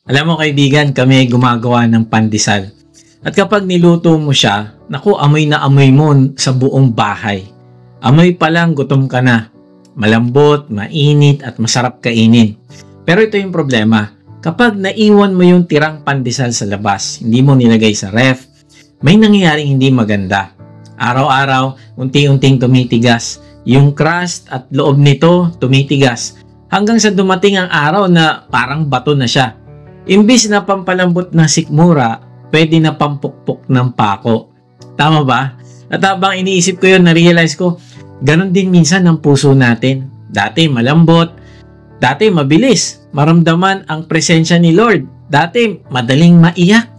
Alam mo kaibigan, kami gumagawa ng pandesal. At kapag niluto mo siya, naku, amoy na amoy mo sa buong bahay. Amoy pa lang, gutom ka na. Malambot, mainit, at masarap kainin. Pero ito yung problema. Kapag naiwan mo yung tirang pandesal sa labas, hindi mo nilagay sa ref, may nangyayaring hindi maganda. Araw-araw, unti-unting tumitigas. Yung crust at loob nito tumitigas. Hanggang sa dumating ang araw na parang bato na siya. Imbis na pampalambot na sikmura, pwede na pampukpok ng pako. Tama ba? At habang iniisip ko yun, na-realize ko, ganun din minsan ang puso natin. Dati malambot, dati mabilis, maramdaman ang presensya ni Lord. Dati madaling maiyak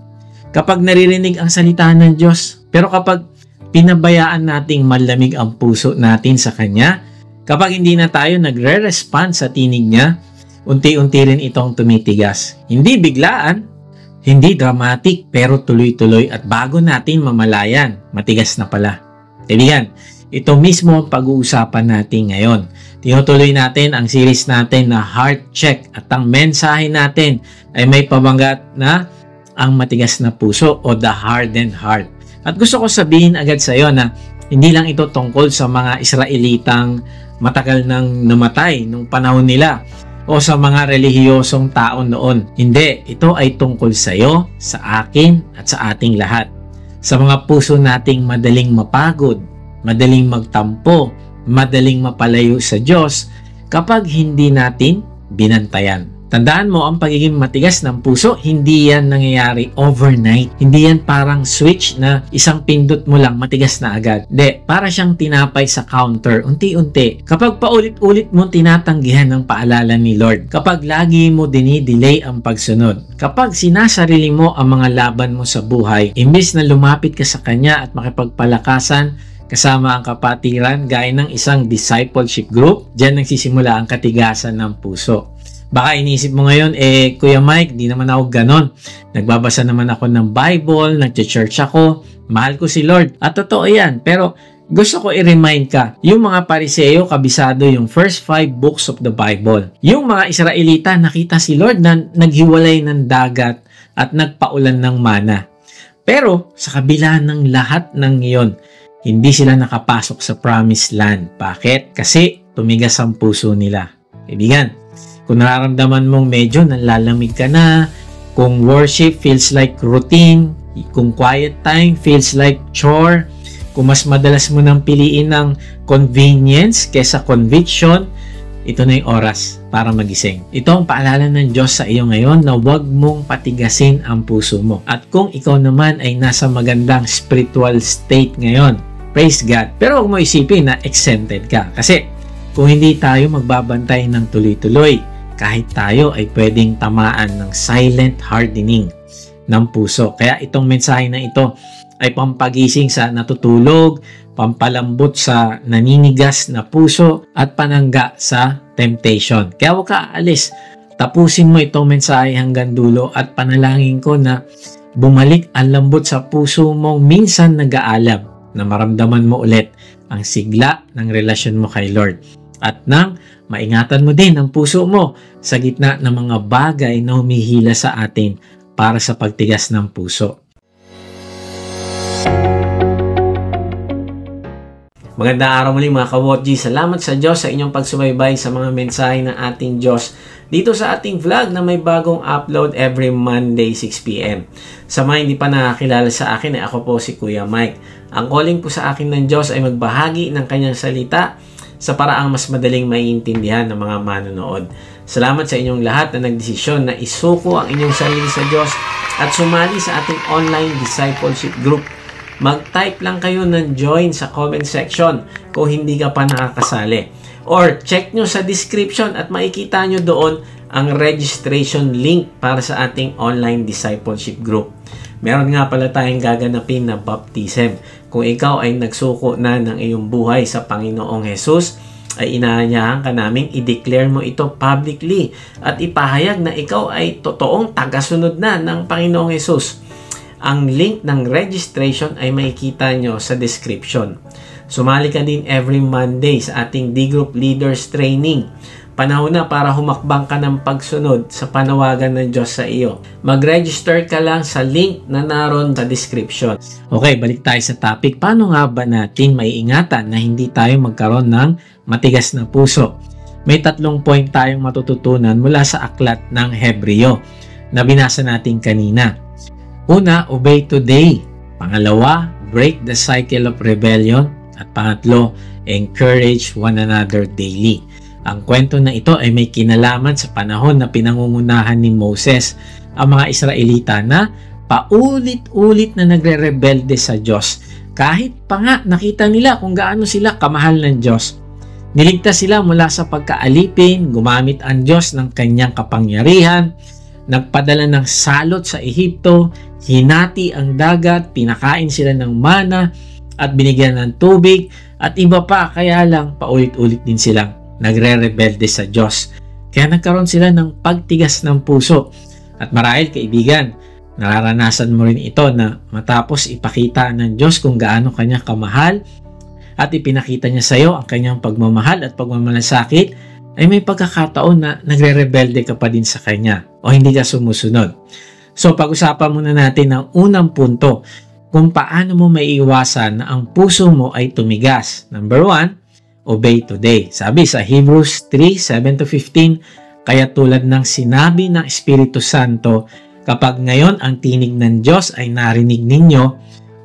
kapag naririnig ang salita ng Diyos. Pero kapag pinabayaan nating malamig ang puso natin sa Kanya, kapag hindi na tayo nagre-respond sa tinig niya, unti-unti rin itong tumitigas. Hindi biglaan, hindi dramatic, pero tuloy-tuloy at bago natin mamalayan, matigas na pala. Kaibigan, ito mismo ang pag-uusapan natin ngayon. Tinutuloy natin ang series natin na Heart Check at ang mensahe natin ay may pabanggat na ang matigas na puso o the hardened heart. At gusto ko sabihin agad sa iyo na hindi lang ito tungkol sa mga Israelitang matagal nang namatay nung panahon nila o sa mga relihiyosong tao noon. Hindi, ito ay tungkol sa iyo, sa akin at sa ating lahat. Sa mga puso nating madaling mapagod, madaling magtampo, madaling mapalayo sa Diyos kapag hindi natin binantayan. Tandaan mo, ang pagiging matigas ng puso, hindi yan nangyayari overnight. Hindi yan parang switch na isang pindot mo lang, matigas na agad. Hindi, para siyang tinapay sa counter, unti-unti. Kapag paulit-ulit mo tinatanggihan ng paalala ni Lord, kapag lagi mo dinidelay ang pagsunod, kapag sinasarili mo ang mga laban mo sa buhay, imbis na lumapit ka sa Kanya at makipagpalakasan, kasama ang kapatiran, gaya ng isang discipleship group, diyan nagsisimula ang katigasan ng puso. Baka inisip mo ngayon, Kuya Mike, di naman ako ganon. Nagbabasa naman ako ng Bible, nag-church ako, mahal ko si Lord. At totoo yan, pero gusto ko i-remind ka, yung mga Pariseo, kabisado yung first 5 books of the Bible. Yung mga Israelita, nakita si Lord na naghiwalay ng dagat at nagpaulan ng mana. Pero sa kabila ng lahat ng iyon, hindi sila nakapasok sa promised land. Bakit? Kasi tumigas ang puso nila. Kaibigan, kung nararamdaman mong medyo nalalamig ka na, kung worship feels like routine, kung quiet time feels like chore, kung mas madalas mo nang piliin ng convenience kesa conviction, ito na yung oras para magising. Ito ang paalala ng Diyos sa iyo ngayon na huwag mong patigasin ang puso mo. At kung ikaw naman ay nasa magandang spiritual state ngayon, praise God. Pero huwag mo isipin na exempted ka. Kasi kung hindi tayo magbabantay ng tuloy-tuloy, kahit tayo ay pwedeng tamaan ng silent hardening ng puso. Kaya itong mensahe na ito ay pampagising sa natutulog, pampalambot sa naninigas na puso, at panangga sa temptation. Kaya huwag ka aalis. Tapusin mo itong mensahe hanggang dulo at panalangin ko na bumalik ang lambot sa puso mong minsan nag-aalab, na maramdaman mo ulit ang sigla ng relasyon mo kay Lord. At nang maingatan mo din ang puso mo sa gitna ng mga bagay na humihila sa atin para sa pagtigas ng puso. Magandang araw muli mga ka-Wotji. Salamat sa Diyos sa inyong pagsubaybay sa mga mensahe ng ating Diyos dito sa ating vlog na may bagong upload every Monday 6 PM. Sa mga hindi pa nakakilala sa akin, ako po si Kuya Mike. Ang calling po sa akin ng Diyos ay magbahagi ng kanyang salita sa paraang mas madaling maiintindihan ng mga manonood. Salamat sa inyong lahat na nagdesisyon na isuko ang inyong sarili sa Diyos at sumali sa ating online discipleship group. Mag-type lang kayo ng join sa comment section kung hindi ka pa nakakasali. Or check nyo sa description at makikita nyo doon ang registration link para sa ating online discipleship group. Meron nga pala tayong gaganapin na baptism. Kung ikaw ay nagsuko na ng iyong buhay sa Panginoong Jesus, ay inaanyahan ka namin i-declare mo ito publicly at ipahayag na ikaw ay totoong tagasunod na ng Panginoong Jesus. Ang link ng registration ay makikita nyo sa description. Sumali ka din every Monday sa ating D-Group Leaders Training Panahon na para humakbang ka ng pagsunod sa panawagan ng Diyos sa iyo. Mag-register ka lang sa link na naroon sa description. Okay, balik tayo sa topic. Paano nga ba natin maiingatan na hindi tayo magkaroon ng matigas na puso? May 3 point tayong matututunan mula sa aklat ng Hebreo na binasa natin kanina. Una, obey today. Pangalawa, break the cycle of rebellion. At pangatlo, encourage one another daily. Ang kwento na ito ay may kinalaman sa panahon na pinangungunahan ni Moses ang mga Israelita na paulit-ulit na nagre-rebelde sa Diyos. Kahit pa nga nakita nila kung gaano sila kamahal ng Diyos. Niligtas sila mula sa pagkaalipin, gumamit ang Diyos ng kanyang kapangyarihan, nagpadala ng salot sa Ehipto, hinati ang dagat, pinakain sila ng mana at binigyan ng tubig at iba pa, kaya lang paulit-ulit din silang nagre-rebelde sa Diyos. Kaya nagkaroon sila ng pagtigas ng puso. At marahil kaibigan, nararanasan mo rin ito na matapos ipakita ng Diyos kung gaano kanya kamahal at ipinakita niya sa iyo ang kanyang pagmamahal at pagmamalasakit, ay may pagkakataon na nagre-rebelde ka pa din sa kanya o hindi ka sumusunod. So pag-usapan muna natin ang unang punto kung paano mo maiiwasan na ang puso mo ay tumigas. Number 1, obey today. Sabi sa Hebrews 3:7-15, kaya tulad ng sinabi ng Espiritu Santo, kapag ngayon ang tinig ng Diyos ay narinig ninyo,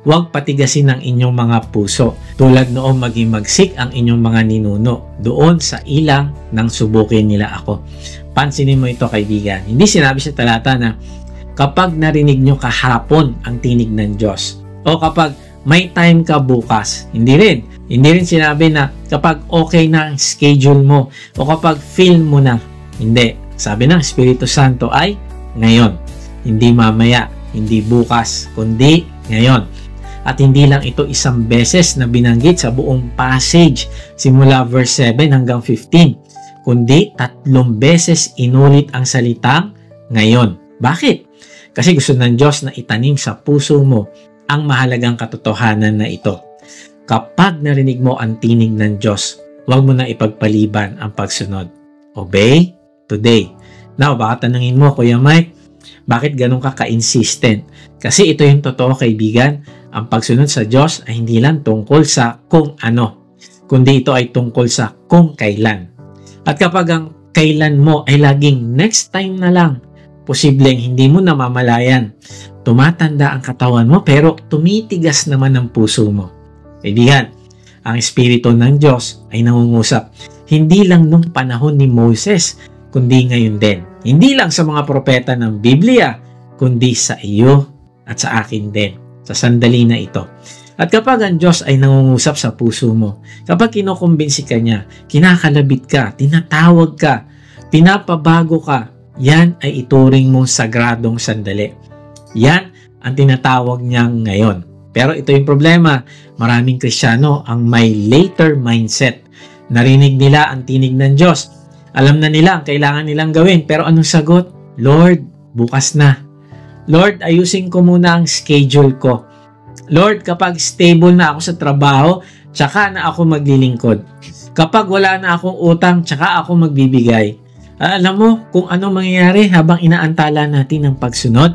huwag patigasin ang inyong mga puso. Tulad noong maging magsik ang inyong mga ninuno doon sa ilang nang subukin nila ako. Pansinin mo ito kaibigan. Hindi sinabi sa talata na kapag narinig nyo kahapon ang tinig ng Diyos o kapag may time ka bukas. Hindi rin. Hindi rin sinabi na kapag okay na ang schedule mo o kapag feel mo na. Hindi. Sabi ng Espiritu Santo ay ngayon. Hindi mamaya, hindi bukas, kundi ngayon. At hindi lang ito isang beses na binanggit sa buong passage simula verse 7 hanggang 15, kundi 3 beses inulit ang salitang ngayon. Bakit? Kasi gusto ng Diyos na itanim sa puso mo ang mahalagang katotohanan na ito. Kapag narinig mo ang tinig ng Diyos, huwag mo na ipagpaliban ang pagsunod. Obey today. Now, baka tanungin mo, Kuya Mike, bakit ganun ka ka-insistent? Kasi ito yung totoo kaibigan, ang pagsunod sa Diyos ay hindi lang tungkol sa kung ano, kundi ito ay tungkol sa kung kailan. At kapag ang kailan mo ay laging next time na lang, posibleng hindi mo namamalayan. Tumatanda ang katawan mo pero tumitigas naman ang puso mo. Kaibigan, ang Espiritu ng Diyos ay nangungusap hindi lang nung panahon ni Moses, kundi ngayon din. Hindi lang sa mga propeta ng Biblia, kundi sa iyo at sa akin din, sa sandali na ito. At kapag ang Diyos ay nangungusap sa puso mo, kapag kinukumbinsi ka niya, kinakalabit ka, tinatawag ka, pinapabago ka, yan ay ituring mong sagradong sandali. Yan ang tinatawag niyang ngayon. Pero ito yung problema, maraming Kristiyano ang may later mindset. Narinig nila ang tinig ng Diyos. Alam na nila ang kailangan nilang gawin. Pero anong sagot? Lord, bukas na. Lord, ayusin ko muna ang schedule ko. Lord, kapag stable na ako sa trabaho, tsaka na ako maglilingkod. Kapag wala na akong utang, tsaka ako magbibigay. Alam mo kung ano mangyayari habang inaantala natin ang pagsunod?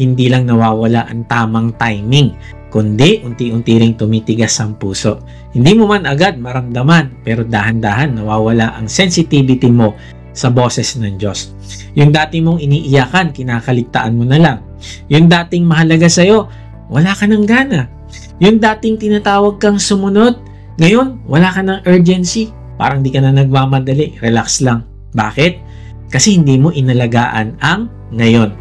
Hindi lang nawawala ang tamang timing, kundi unti-unti ring tumitigas ang puso. Hindi mo man agad maramdaman, pero dahan-dahan nawawala ang sensitivity mo sa boses ng Diyos. Yung dati mong iniiyakan, kinakaligtaan mo na lang. Yung dating mahalaga sa'yo, wala ka ng gana. Yung dating tinatawag kang sumunod, ngayon wala ka ng urgency. Parang di ka na nagmamadali, relax lang. Bakit? Kasi hindi mo inalagaan ang ngayon.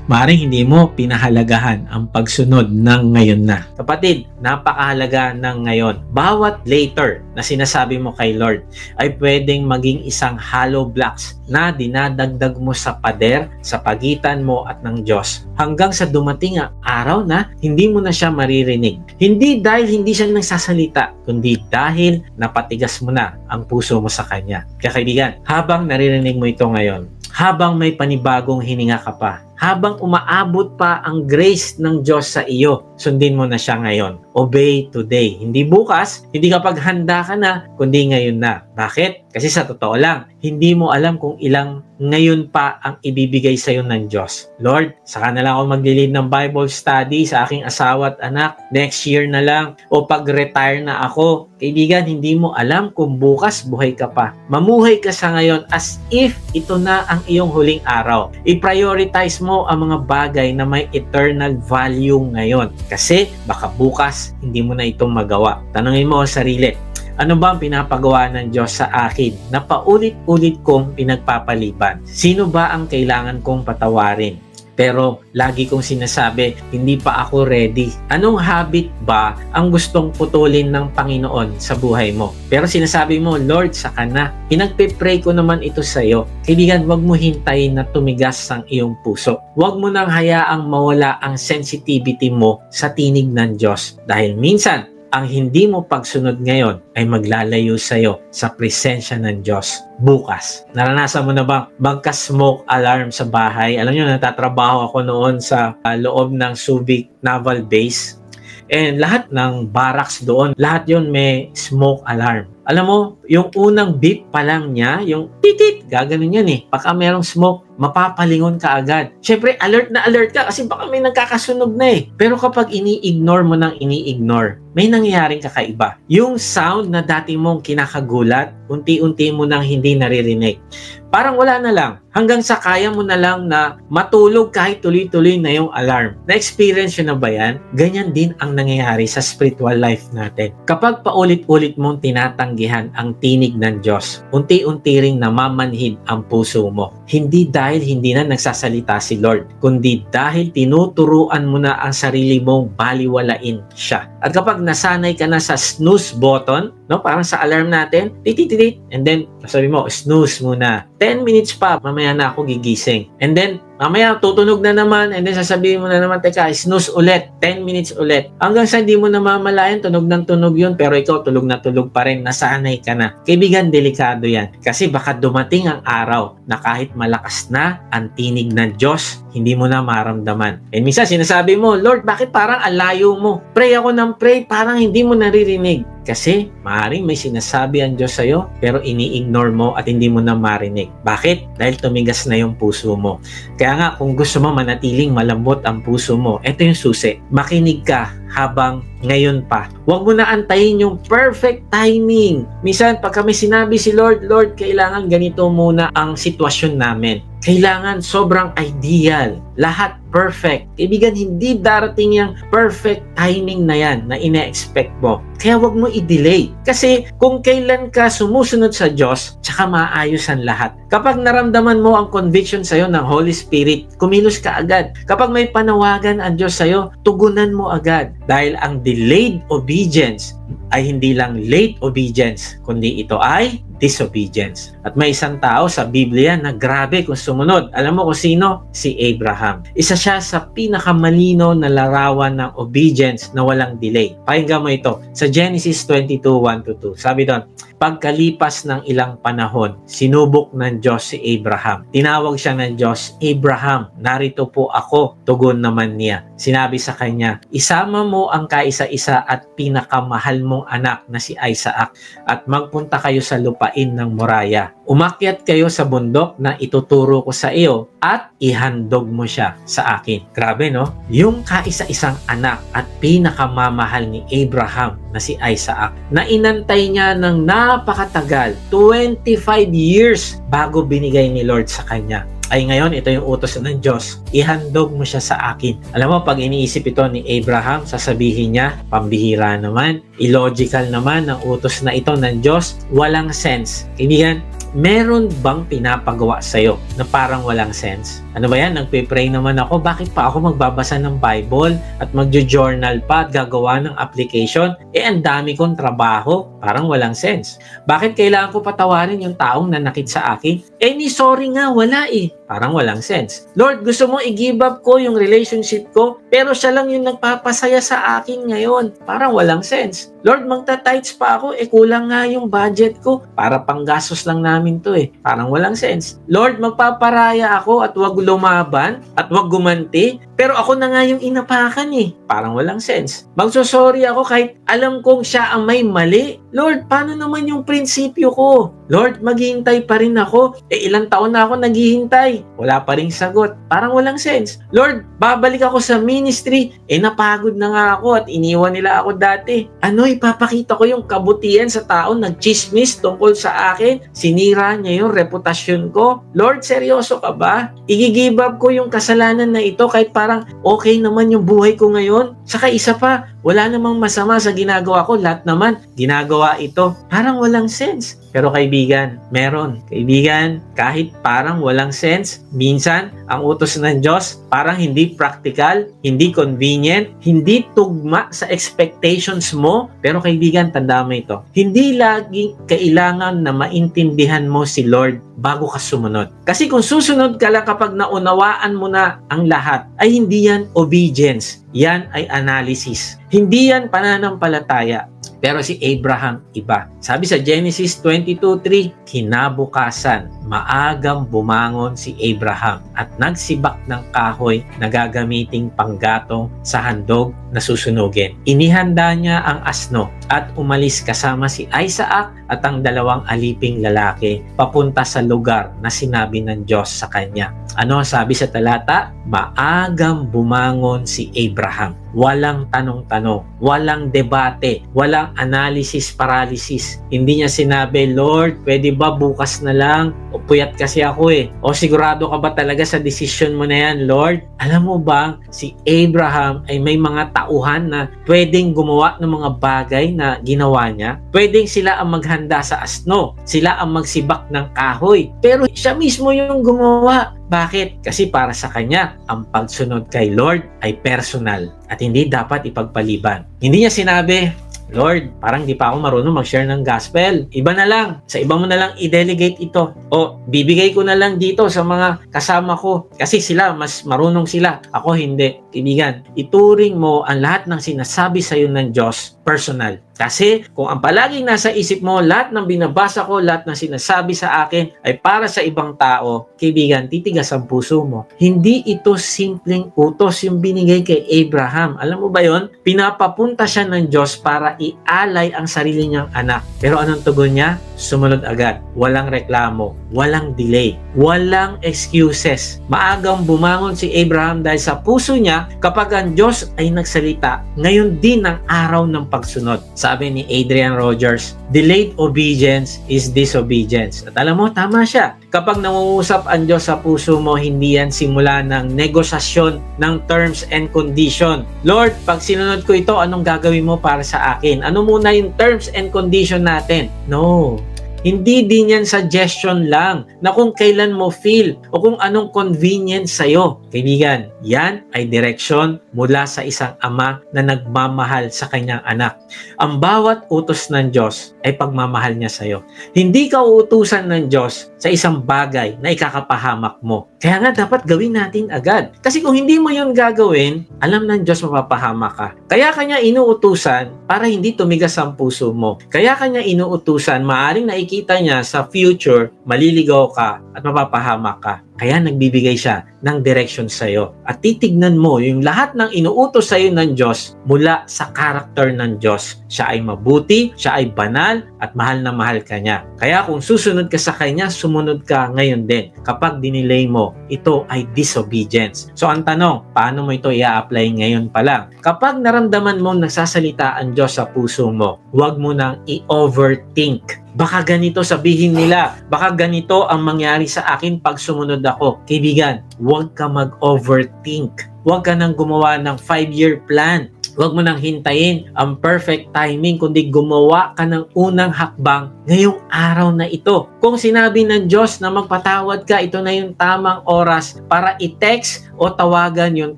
Maaaring hindi mo pinahalagahan ang pagsunod ng ngayon na. Kapatid, napakahalaga ng ngayon. Bawat later na sinasabi mo kay Lord ay pwedeng maging isang hollow blocks na dinadagdag mo sa pader sa pagitan mo at ng Diyos. Hanggang sa dumating ang araw na hindi mo na siya maririnig. Hindi dahil hindi siya nagsasalita, kundi dahil napatigas mo na ang puso mo sa Kanya. Kaya kaibigan, habang naririnig mo ito ngayon, habang may panibagong hininga ka pa, habang umaabot pa ang grace ng Diyos sa iyo, sundin mo na siya ngayon. Obey today. Hindi bukas, hindi kapag handa ka na, kundi ngayon na. Bakit? Kasi sa totoo lang, hindi mo alam kung ilang ngayon pa ang ibibigay sa iyo ng Diyos. Lord, saka na lang ako maglilid ng Bible study sa aking asawa at anak. Next year na lang. O pag-retire na ako. Kaibigan, hindi mo alam kung bukas buhay ka pa. Mamuhay ka sa ngayon as if ito na ang iyong huling araw. I-prioritize mo ang mga bagay na may eternal value ngayon. Kasi baka bukas hindi mo na itong magawa. Tanungin mo ang sarili, ano ba ang pinapagawa ng Diyos sa akin na paulit-ulit kong pinagpapaliban? Sino ba ang kailangan kong patawarin? Pero lagi kong sinasabi, hindi pa ako ready. Anong habit ba ang gustong putulin ng Panginoon sa buhay mo? Pero sinasabi mo, Lord, saka na. Pinagpe-pray ko naman ito sa iyo. Kaibigan, huwag mo hintayin na tumigas ang iyong puso. Huwag mo nang hayaang mawala ang sensitivity mo sa tinig ng Diyos. Dahil minsan, ang hindi mo pagsunod ngayon ay maglalayo sa iyo sa presensya ng Diyos bukas. Naranasan mo na bang magka-smoke alarm sa bahay? Alam niyo, natatrabaho ako noon sa loob ng Subic Naval Base. And lahat ng barracks doon, lahat yon may smoke alarm. Alam mo, yung unang beep pa lang niya, yung titit, gaganon yan eh. Pagka merong smoke, mapapalingon ka agad. Siyempre, alert na alert ka kasi baka may nagkakasunog na eh. Pero kapag ini-ignore mo nang ini-ignore, may nangyayaring kakaiba. Yung sound na dati mong kinakagulat, unti-unti mo nang hindi naririnig. Parang wala na lang. Hanggang sa kaya mo na lang na matulog kahit tuloy-tuloy na yung alarm. Na-experience yun na ba yan? Ganyan din ang nangyayari sa spiritual life natin. Kapag paulit-ulit mong tinatanggihan ang tinig ng Diyos, unti-unti ring namamanhid ang puso mo. Hindi dahil hindi na nagsasalita si Lord, kundi dahil tinuturuan mo na ang sarili mong baliwalain siya. At kapag nasanay ka na sa snooze button, no, parang sa alarm natin, tititit, and then sabi mo, snooze muna. 10 minutes pa, mamaya na ako gigising. And then, mamaya tutunog na naman, and then sasabihin mo na naman, teka, snooze ulit, 10 minutes ulit. Hanggang sa hindi mo namamalayan, tunog ng tunog yun, pero ikaw tulog na tulog pa rin, nasanay ka na. Kaibigan, delikado yan. Kasi baka dumating ang araw na kahit malakas na ang tinig ng Diyos, hindi mo na maramdaman. And minsan sinasabi mo, Lord, bakit parang alayo mo? Pray ako ng pray, parang hindi mo naririnig. Kasi maaaring may sinasabi ang Diyos sa'yo, pero ini-ignore mo at hindi mo na marinig. Bakit? Dahil tumigas na yung puso mo. Kaya nga, kung gusto mo manatiling malambot ang puso mo, ito yung susi. Makinig ka habang ngayon pa. Huwag mo na antayin yung perfect timing. Minsan, pag kami sinabi si Lord, Lord, kailangan ganito muna ang sitwasyon namin. Kailangan sobrang ideal. Lahat perfect. Kaibigan, hindi darating yung perfect timing na yan na ine-expect mo. Kaya wag mo i-delay. Kasi kung kailan ka sumusunod sa Diyos, tsaka maayos ang lahat. Kapag naramdaman mo ang conviction sa'yo ng Holy Spirit, kumilos ka agad. Kapag may panawagan ang Diyos sa'yo, tugunan mo agad. Dahil ang delayed obedience ay hindi lang late obedience, kundi ito ay disobedience. At may isang tao sa Biblia na grabe kung sumunod. Alam mo kung sino? Si Abraham. Isa siya sa pinakamalino na larawan ng obedience na walang delay. Pakinggan mo ito. Sa Genesis 22:1-2. Sabi doon, pagkalipas ng ilang panahon, sinubok ng Diyos si Abraham. Tinawag siya ng Diyos, Abraham, narito po ako. Tugon naman niya. Sinabi sa kanya, isama mo ang kaisa-isa at pinakamahal mong anak na si Isaac at magpunta kayo sa lupain ng Moriah. Umakyat kayo sa bundok na ituturo ko sa iyo at ihandog mo siya sa akin. Grabe, no? Yung kaisa-isang anak at pinakamamahal ni Abraham na si Isaac na inantay niya ng napakatagal, 25 years bago binigay ni Lord sa kanya. Ay ngayon, ito yung utos ng Diyos. Ihandog mo siya sa akin. Alam mo, pag iniisip ito ni Abraham, sasabihin niya, pambihira naman, illogical naman ang utos na ito ng Diyos, walang sense. Kaibigan, meron bang pinapagawa sa'yo na parang walang sense? Ano ba yan? Nagpe-pray naman ako. Bakit pa ako magbabasa ng Bible at magjo-journal pa at gagawa ng application? Ang dami kong trabaho. Parang walang sense. Bakit kailangan ko patawarin yung taong nanakit sa akin? Ni sorry nga, wala eh. Parang walang sense. Lord, gusto mo i-give up ko yung relationship ko, pero siya lang yung nagpapasaya sa akin ngayon. Parang walang sense. Lord, magta-tithes pa ako, kulang nga yung budget ko. Para panggastos lang namin to eh. Parang walang sense. Lord, magpaparaya ako at wag lumaban at wag gumanti, pero ako na nga yung inapakan eh. Parang walang sense. Magsosorry ako kahit alam kong siya ang may mali. Lord, paano naman yung prinsipyo ko? Lord, maghihintay pa rin ako. Ilang taon na ako naghihintay. Wala pa rin sagot. Parang walang sense. Lord, babalik ako sa ministry. Napagod na nga ako at iniwan nila ako dati. Ipapakita ko yung kabutihan sa tao nagchismis tungkol sa akin. Sinira niya yung reputasyon ko. Lord, seryoso ka ba? I-give up ko yung kasalanan na ito kahit parang okay naman yung buhay ko ngayon. Saka isa pa, wala namang masama sa ginagawa ko. Lahat naman, ginagawa ito. Parang walang sense. Pero kaibigan, meron. Kaibigan, kahit parang walang sense, minsan, ang utos ng Diyos parang hindi practical, hindi convenient, hindi tugma sa expectations mo. Pero kaibigan, tandaan mo ito. Hindi lagi kailangan na maintindihan mo si Lord bago ka sumunod. Kasi kung susunod ka lang kapag naunawaan mo na ang lahat, ay hindi yan obedience. Yan ay analysis. Hindi yan pananampalataya. Pero si Abraham, iba. Sabi sa Genesis 22:3, kinabukasan, maagang bumangon si Abraham at nagsibak ng kahoy na gagamiting panggatong sa handog na susunugin. Inihanda niya ang asno at umalis kasama si Isaac at ang dalawang aliping lalaki papunta sa lugar na sinabi ng Diyos sa kanya. Ano sabi sa talata? Maagang bumangon si Abraham. Walang tanong-tanong, walang debate, walang analysis paralysis. Hindi niya sinabi, Lord, pwede ba bukas na lang? O puyat kasi ako eh. O sigurado ka ba talaga sa decision mo na yan, Lord? Alam mo ba, si Abraham ay may mga tauhan na pwedeng gumawa ng mga bagay na ginawa niya. Pwedeng sila ang maghanda sa asno. Sila ang magsibak ng kahoy. Pero siya mismo yung gumawa. Bakit? Kasi para sa kanya, ang pagsunod kay Lord ay personal at hindi dapat ipagpaliban. Hindi niya sinabi, Lord, parang di pa ako marunong mag-share ng gospel. Iba na lang. Sa iba mo na lang i-delegate ito. O bibigay ko na lang dito sa mga kasama ko. Kasi sila, mas marunong sila. Ako hindi. Kaibigan, ituring mo ang lahat ng sinasabi sa iyo ng Diyos personal. Kasi kung ang palaging nasa isip mo, lahat ng binabasa ko, lahat ng sinasabi sa akin ay para sa ibang tao, kaibigan, titigas ang puso mo. Hindi ito simpleng utos yung binigay kay Abraham. Alam mo ba yon? Pinapapunta siya ng Diyos para ialay ang sarili niyang anak. Pero anong tugon niya? Sumunod agad. Walang reklamo, walang delay, walang excuses. Maagang bumangon si Abraham dahil sa puso niya kapag ang Diyos ay nagsalita. Ngayon din ang araw ng pagsunod. Sabi ni Adrian Rogers, delayed obedience is disobedience. At alam mo, tama siya. Kapag nangungusap ang Diyos sa puso mo, hindi yan simula ng negosasyon ng terms and condition. Lord, pag sinunod ko ito, anong gagawin mo para sa akin? Ano muna yung terms and condition natin? No. Hindi din yan suggestion lang na kung kailan mo feel o kung anong convenient sa'yo. Kaibigan, yan ay direksyon mula sa isang ama na nagmamahal sa kanyang anak. Ang bawat utos ng Diyos ay pagmamahal niya sa'yo. Hindi ka uutusan ng Diyos sa isang bagay na ikakapahamak mo. Kaya nga dapat gawin natin agad. Kasi kung hindi mo yun gagawin, alam ng Diyos mapapahamak ka. Kaya kanya inuutusan para hindi tumigas ang puso mo. Kaya kanya inuutusan, maaring nakikita niya sa future, maliligaw ka at mapapahamak ka. Kaya nagbibigay siya ng direction sa iyo. At titignan mo yung lahat ng inuutos sa iyo ng Diyos mula sa karakter ng Diyos. Siya ay mabuti, siya ay banal, at mahal na mahal ka niya. Kaya kung susunod ka sa Kanya, sumunod ka ngayon din. Kapag dinelay mo, ito ay disobedience. So ang tanong, paano mo ito i-apply ngayon pa lang? Kapag naramdaman mo nagsasalita ang Diyos sa puso mo, huwag mo nang i-overthink. Baka ganito sabihin nila, baka ganito ang mangyari sa akin pag sumunod ako. Kaibigan, huwag ka mag-overthink. Huwag ka nang gumawa ng 5-year plan. Huwag mo nang hintayin ang perfect timing, kundi gumawa ka ng unang hakbang ngayong araw na ito. Kung sinabi ng Diyos na magpatawad ka, ito na yung tamang oras para i-text o tawagan yung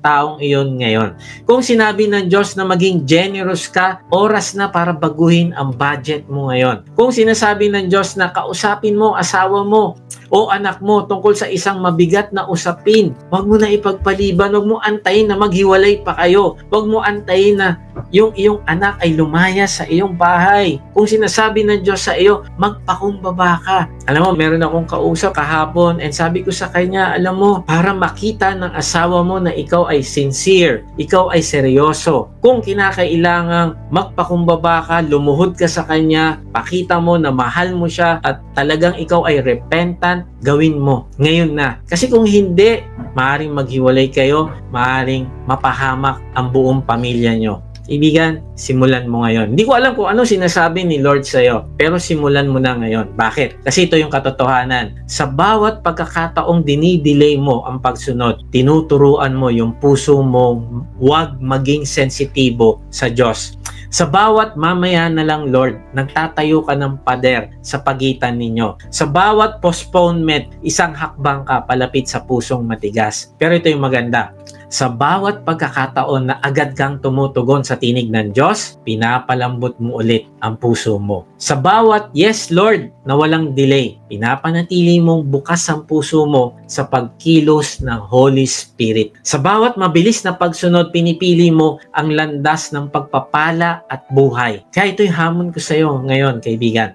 taong iyon ngayon. Kung sinabi ng Diyos na maging generous ka, oras na para baguhin ang budget mo ngayon. Kung sinasabi ng Diyos na kausapin mo asawa mo o anak mo tungkol sa isang mabigat na usapin, huwag mo na ipagpaliban, huwag mo antayin na maghiwalay pa kayo, huwag mo antayin na yung iyong anak ay lumaya sa iyong bahay. Kung sinasabi ng Diyos sa iyo, magpakumbaba ka. Alam mo, meron akong kausap kahapon and sabi ko sa kanya, alam mo, para makita ng asawa mo na ikaw ay sincere, ikaw ay seryoso. Kung kinakailangang magpakumbaba ka, lumuhod ka sa kanya, pakita mo na mahal mo siya at talagang ikaw ay repentant, gawin mo ngayon na. Kasi kung hindi, maaaring maghiwalay kayo, maaaring mapahamak ang buong pamilya nyo. Ibigan, simulan mo ngayon. Hindi ko alam kung ano sinasabi ni Lord sa'yo, pero simulan mo na ngayon. Bakit? Kasi ito yung katotohanan. Sa bawat pagkakataong dinidelay mo ang pagsunod, tinuturuan mo yung puso mo huwag maging sensitibo sa Diyos. Sa bawat mamaya na lang, Lord, nagtatayo ka ng pader sa pagitan ninyo. Sa bawat postponement, isang hakbang ka palapit sa pusong matigas. Pero ito yung maganda. Sa bawat pagkakataon na agad kang tumutugon sa tinig ng Diyos, pinapalambot mo ulit ang puso mo. Sa bawat yes Lord na walang delay, pinapanatili mong bukas ang puso mo sa pagkilos ng Holy Spirit. Sa bawat mabilis na pagsunod, pinipili mo ang landas ng pagpapala at buhay. Kaya ito yung hamon ko sa iyo ngayon, kaibigan.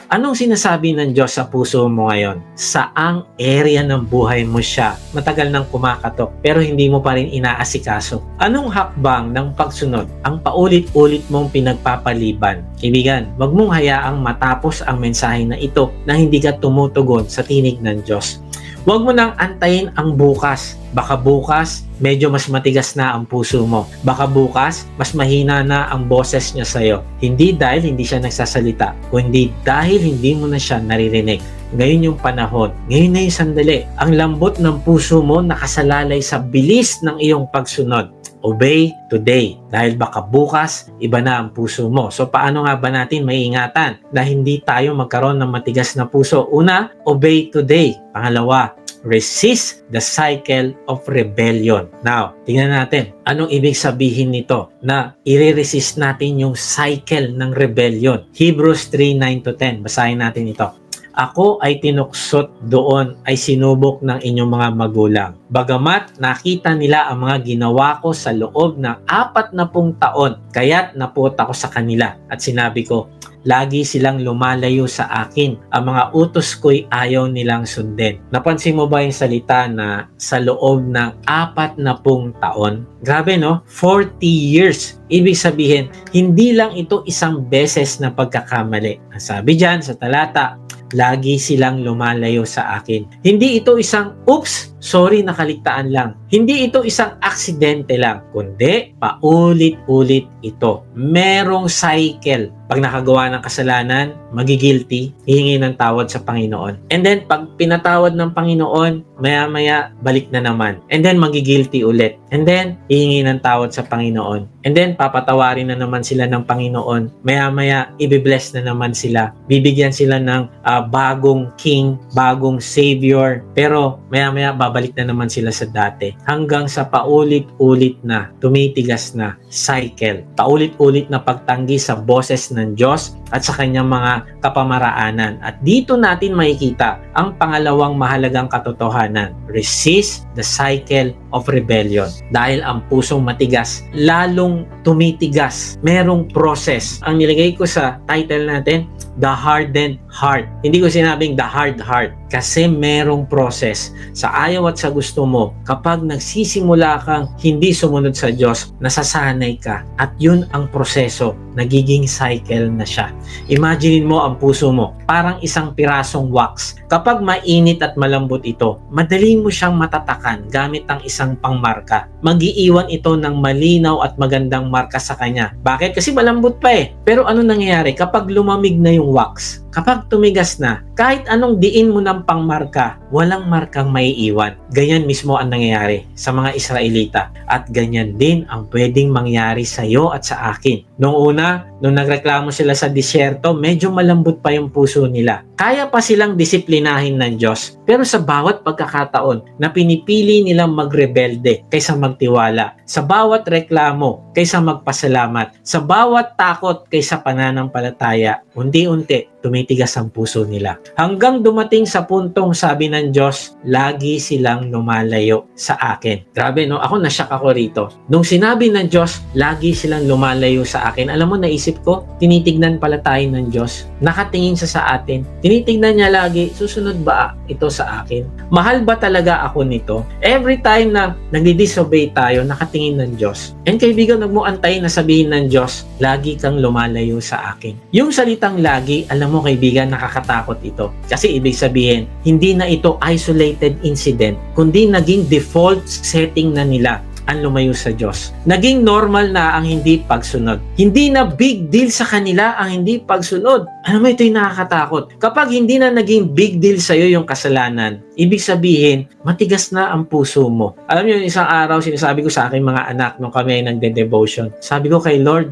Anong sinasabi ng Diyos sa puso mo ngayon? Saang area ng buhay mo siya matagal nang kumakatok pero hindi mo pa rin inaasikaso? Anong hakbang ng pagsunod ang paulit-ulit mong pinagpapaliban? Kaibigan, wag mong hayaang matapos ang mensahe na ito na hindi ka tumutugon sa tinig ng Diyos. Huwag mo nang antayin ang bukas. Baka bukas, medyo mas matigas na ang puso mo. Baka bukas, mas mahina na ang boses niya sa'yo. Hindi dahil hindi siya nagsasalita, kundi dahil hindi mo na siya naririnig. Ngayon yung panahon, ngayon na yung sandali. Ang lambot ng puso mo nakasalalay sa bilis ng iyong pagsunod. Obey today dahil baka bukas iba na ang puso mo. So paano nga ba natin maiingatan na hindi tayo magkaroon ng matigas na puso? Una, obey today. Pangalawa, resist the cycle of rebellion. Now, tingnan natin anong ibig sabihin nito na i-resist natin yung cycle ng rebellion. Hebrews 3:9-10. Basahin natin ito. Ako ay tinuksot doon ay sinubok ng inyong mga magulang. Bagamat nakita nila ang mga ginawa ko sa loob ng 40 taon, kaya't naput ako sa kanila at sinabi ko, lagi silang lumalayo sa akin. Ang mga utos ko'y ayaw nilang sundin. Napansin mo ba yung salita na sa loob ng 40 taon? Grabe no? 40 years. Ibig sabihin, hindi lang ito isang beses na pagkakamali. Ang sabi dyan sa talata, lagi silang lumalayo sa akin. Hindi ito isang, oops, sorry, nakaligtaan lang. Hindi ito isang aksidente lang, kundi paulit-ulit ito. Merong cycle. Pag nakagawa ng kasalanan, magigilty, hihingi ng tawad sa Panginoon. And then, pag pinatawad ng Panginoon, maya-maya, balik na naman. And then, magigilty ulit. And then, hihingi ng tawad sa Panginoon. And then, papatawarin na naman sila ng Panginoon. Maya-maya, ibibless na naman sila. Bibigyan sila ng bagong king, bagong savior. Pero, maya-maya, babalik na naman sila sa dati. Hanggang sa paulit-ulit na, tumitigas na cycle. Paulit-ulit na pagtanggi sa boses ng Diyos at sa kanyang mga kapamaraanan. At dito natin makikita ang pangalawang mahalagang katotohanan. Resist the cycle of rebellion. Dahil ang pusong matigas, lalong tumitigas. Merong process. Ang nilagay ko sa title natin, The Hardened Heart. Hindi ko sinabing the hard heart kasi merong process. Sa ayaw at sa gusto mo, kapag nagsisimula kang hindi sumunod sa Diyos, nasasanay ka. At yun ang proseso. Nagiging cycle na siya. Imaginin mo ang puso mo, parang isang pirasong wax. Kapag mainit at malambot ito, madali mo siyang matatakan gamit ang isang pangmarka. Mag-iiwan ito ng malinaw at magandang marka sa kanya. Bakit? Kasi malambot pa eh. Pero ano nangyayari kapag lumamig na yung wax? Kapag tumigas na, kahit anong diin mo ng pangmarka, walang markang maiiwan. Ganyan mismo ang nangyayari sa mga Israelita. At ganyan din ang pwedeng mangyari sa iyo at sa akin. Noong una, nung nagreklamo sila sa disyerto, medyo malambot pa yung puso nila. Kaya pa silang disiplinahin ng Diyos. Pero sa bawat pagkakataon na pinipili nilang magrebelde kaysa magtiwala, sa bawat reklamo kaysa magpasalamat, sa bawat takot kaysa pananampalataya, unti-unti tumitigas ang puso nila. Hanggang dumating sa puntong sabi ng Diyos, lagi silang lumalayo sa akin. Grabe, no? Ako nasyak ako rito. Nung sinabi ng Diyos, lagi silang lumalayo sa akin. Alam mo, naisip ko, tinitignan pala tayo ng Diyos. Nakatingin siya sa atin. Tinitignan niya lagi, susunod ba ito sa akin? Mahal ba talaga ako nito? Every time na nagdi-disobey tayo, nakatingin ng Diyos. And kaibigan, huwag mo antayin na sabihin ng Diyos, lagi kang lumalayo sa akin. Yung salitang lagi, alam mo kaibigan, nakakatakot ito. Kasi ibig sabihin, hindi na ito isolated incident, kundi naging default setting na nila ang lumayo sa Diyos. Naging normal na ang hindi pagsunod. Hindi na big deal sa kanila ang hindi pagsunod. Alam mo, ito'y nakakatakot. Kapag hindi na naging big deal sa'yo yung kasalanan, ibig sabihin, matigas na ang puso mo. Alam niyo, isang araw, sinasabi ko sa aking mga anak nung kami ay nagde-devotion. Sabi ko kay Lord,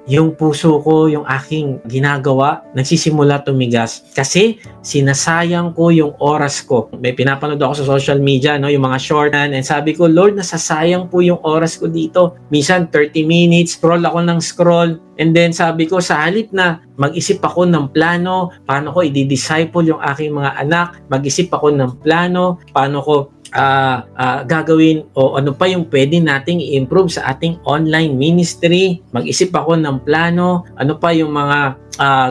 yung puso ko, yung aking ginagawa, nagsisimula tumigas. Kasi sinasayang ko yung oras ko. May pinapanood ako sa social media, no, yung mga short, and sabi ko, Lord, nasasayang po yung oras ko dito. Minsan 30 minutes, scroll ako ng scroll. And then sabi ko, sa halip na mag-isip ako ng plano, paano ko i-disciple yung aking mga anak, mag-isip ako ng plano, paano ko gagawin o ano pa yung pwede nating i-improve sa ating online ministry, mag-isip ako ng plano, ano pa yung mga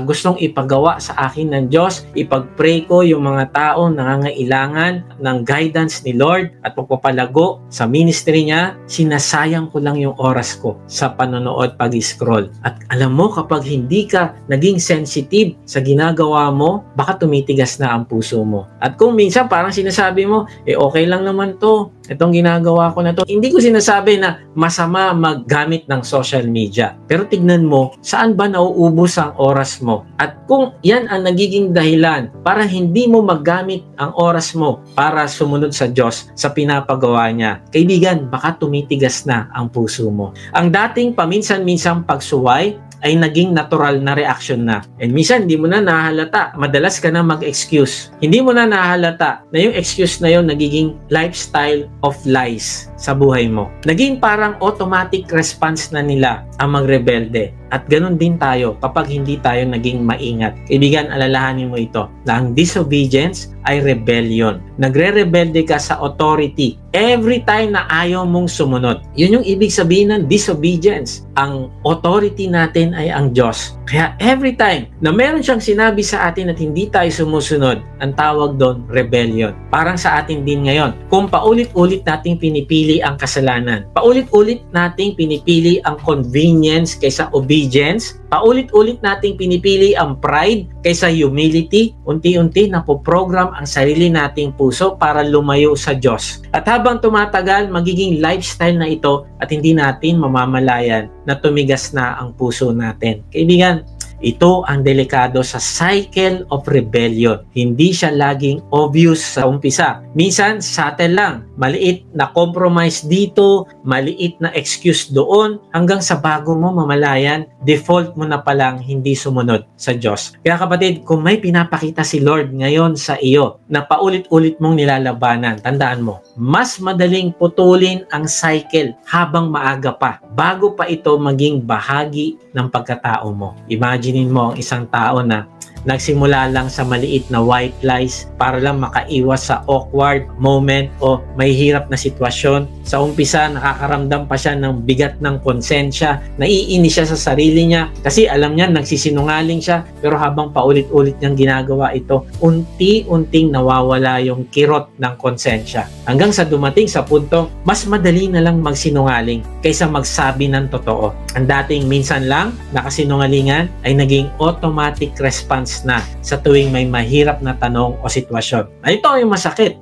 gustong ipagawa sa akin ng Diyos, ipag-pray ko yung mga taong nangangailangan ng guidance ni Lord at pagpapalago sa ministry niya. Sinasayang ko lang yung oras ko sa panonood, pag-scroll. At alam mo, kapag hindi ka naging sensitive sa ginagawa mo, baka tumitigas na ang puso mo. At kung minsan parang sinasabi mo, okay lang naman to, itong ginagawa ko na to. Hindi ko sinasabi na masama maggamit ng social media. Pero tignan mo, saan ba nauubos ang oras mo? At kung yan ang nagiging dahilan para hindi mo maggamit ang oras mo para sumunod sa Diyos sa pinapagawa niya, kaibigan, baka tumitigas na ang puso mo. Ang dating paminsan-minsang pagsuway ay naging natural na reaction na. And minsan, hindi mo na nahalata. Madalas ka na mag-excuse. Hindi mo na nahalata na yung excuse na yun nagiging lifestyle of lies sa buhay mo. Naging parang automatic response na nila ang magrebelde. At ganun din tayo kapag hindi tayo naging maingat. Kaibigan, alalahanin mo ito, na ang disobedience ay rebellion. Nagre-rebelde ka sa authority every time na ayaw mong sumunod. Yun yung ibig sabihin ng disobedience. Ang authority natin ay ang Diyos. Kaya every time na meron siyang sinabi sa atin at hindi tayo sumusunod, ang tawag doon, rebellion. Parang sa atin din ngayon. Kung paulit-ulit nating pinipili ang kasalanan, paulit-ulit nating pinipili ang convenience kaysa obedience, paulit-ulit nating pinipili ang pride kaysa humility, unti-unti napoprogram ang sarili nating puso para lumayo sa Diyos. At habang tumatagal, magiging lifestyle na ito at hindi natin mamamalayan na tumigas na ang puso natin. Kaibigan, ito ang delikado sa cycle of rebellion. Hindi siya laging obvious sa umpisa. Minsan, subtle lang. Maliit na compromise dito, maliit na excuse doon, hanggang sa bago mo mamalayan, default mo na palang hindi sumunod sa Diyos. Kaya kapatid, kung may pinapakita si Lord ngayon sa iyo na paulit-ulit mong nilalabanan, tandaan mo, mas madaling putulin ang cycle habang maaga pa, bago pa ito maging bahagi ng pagkatao mo. Imaginin mo ang isang tao na nagsimula lang sa maliit na white lies para lang makaiwas sa awkward moment o may hirap na sitwasyon. Sa umpisa, nakakaramdam pa siya ng bigat ng konsensya, naiinis siya sa sarili niya kasi alam niya nagsisinungaling siya, pero habang paulit-ulit niyang ginagawa ito, unti-unting nawawala yung kirot ng konsensya. Hanggang sa dumating sa punto, mas madali na lang magsinungaling kaysa magsabi ng totoo. Ang dating minsan lang nakasinungalingan ay naging automatic response na sa tuwing may mahirap na tanong o sitwasyon. Ito yung masakit.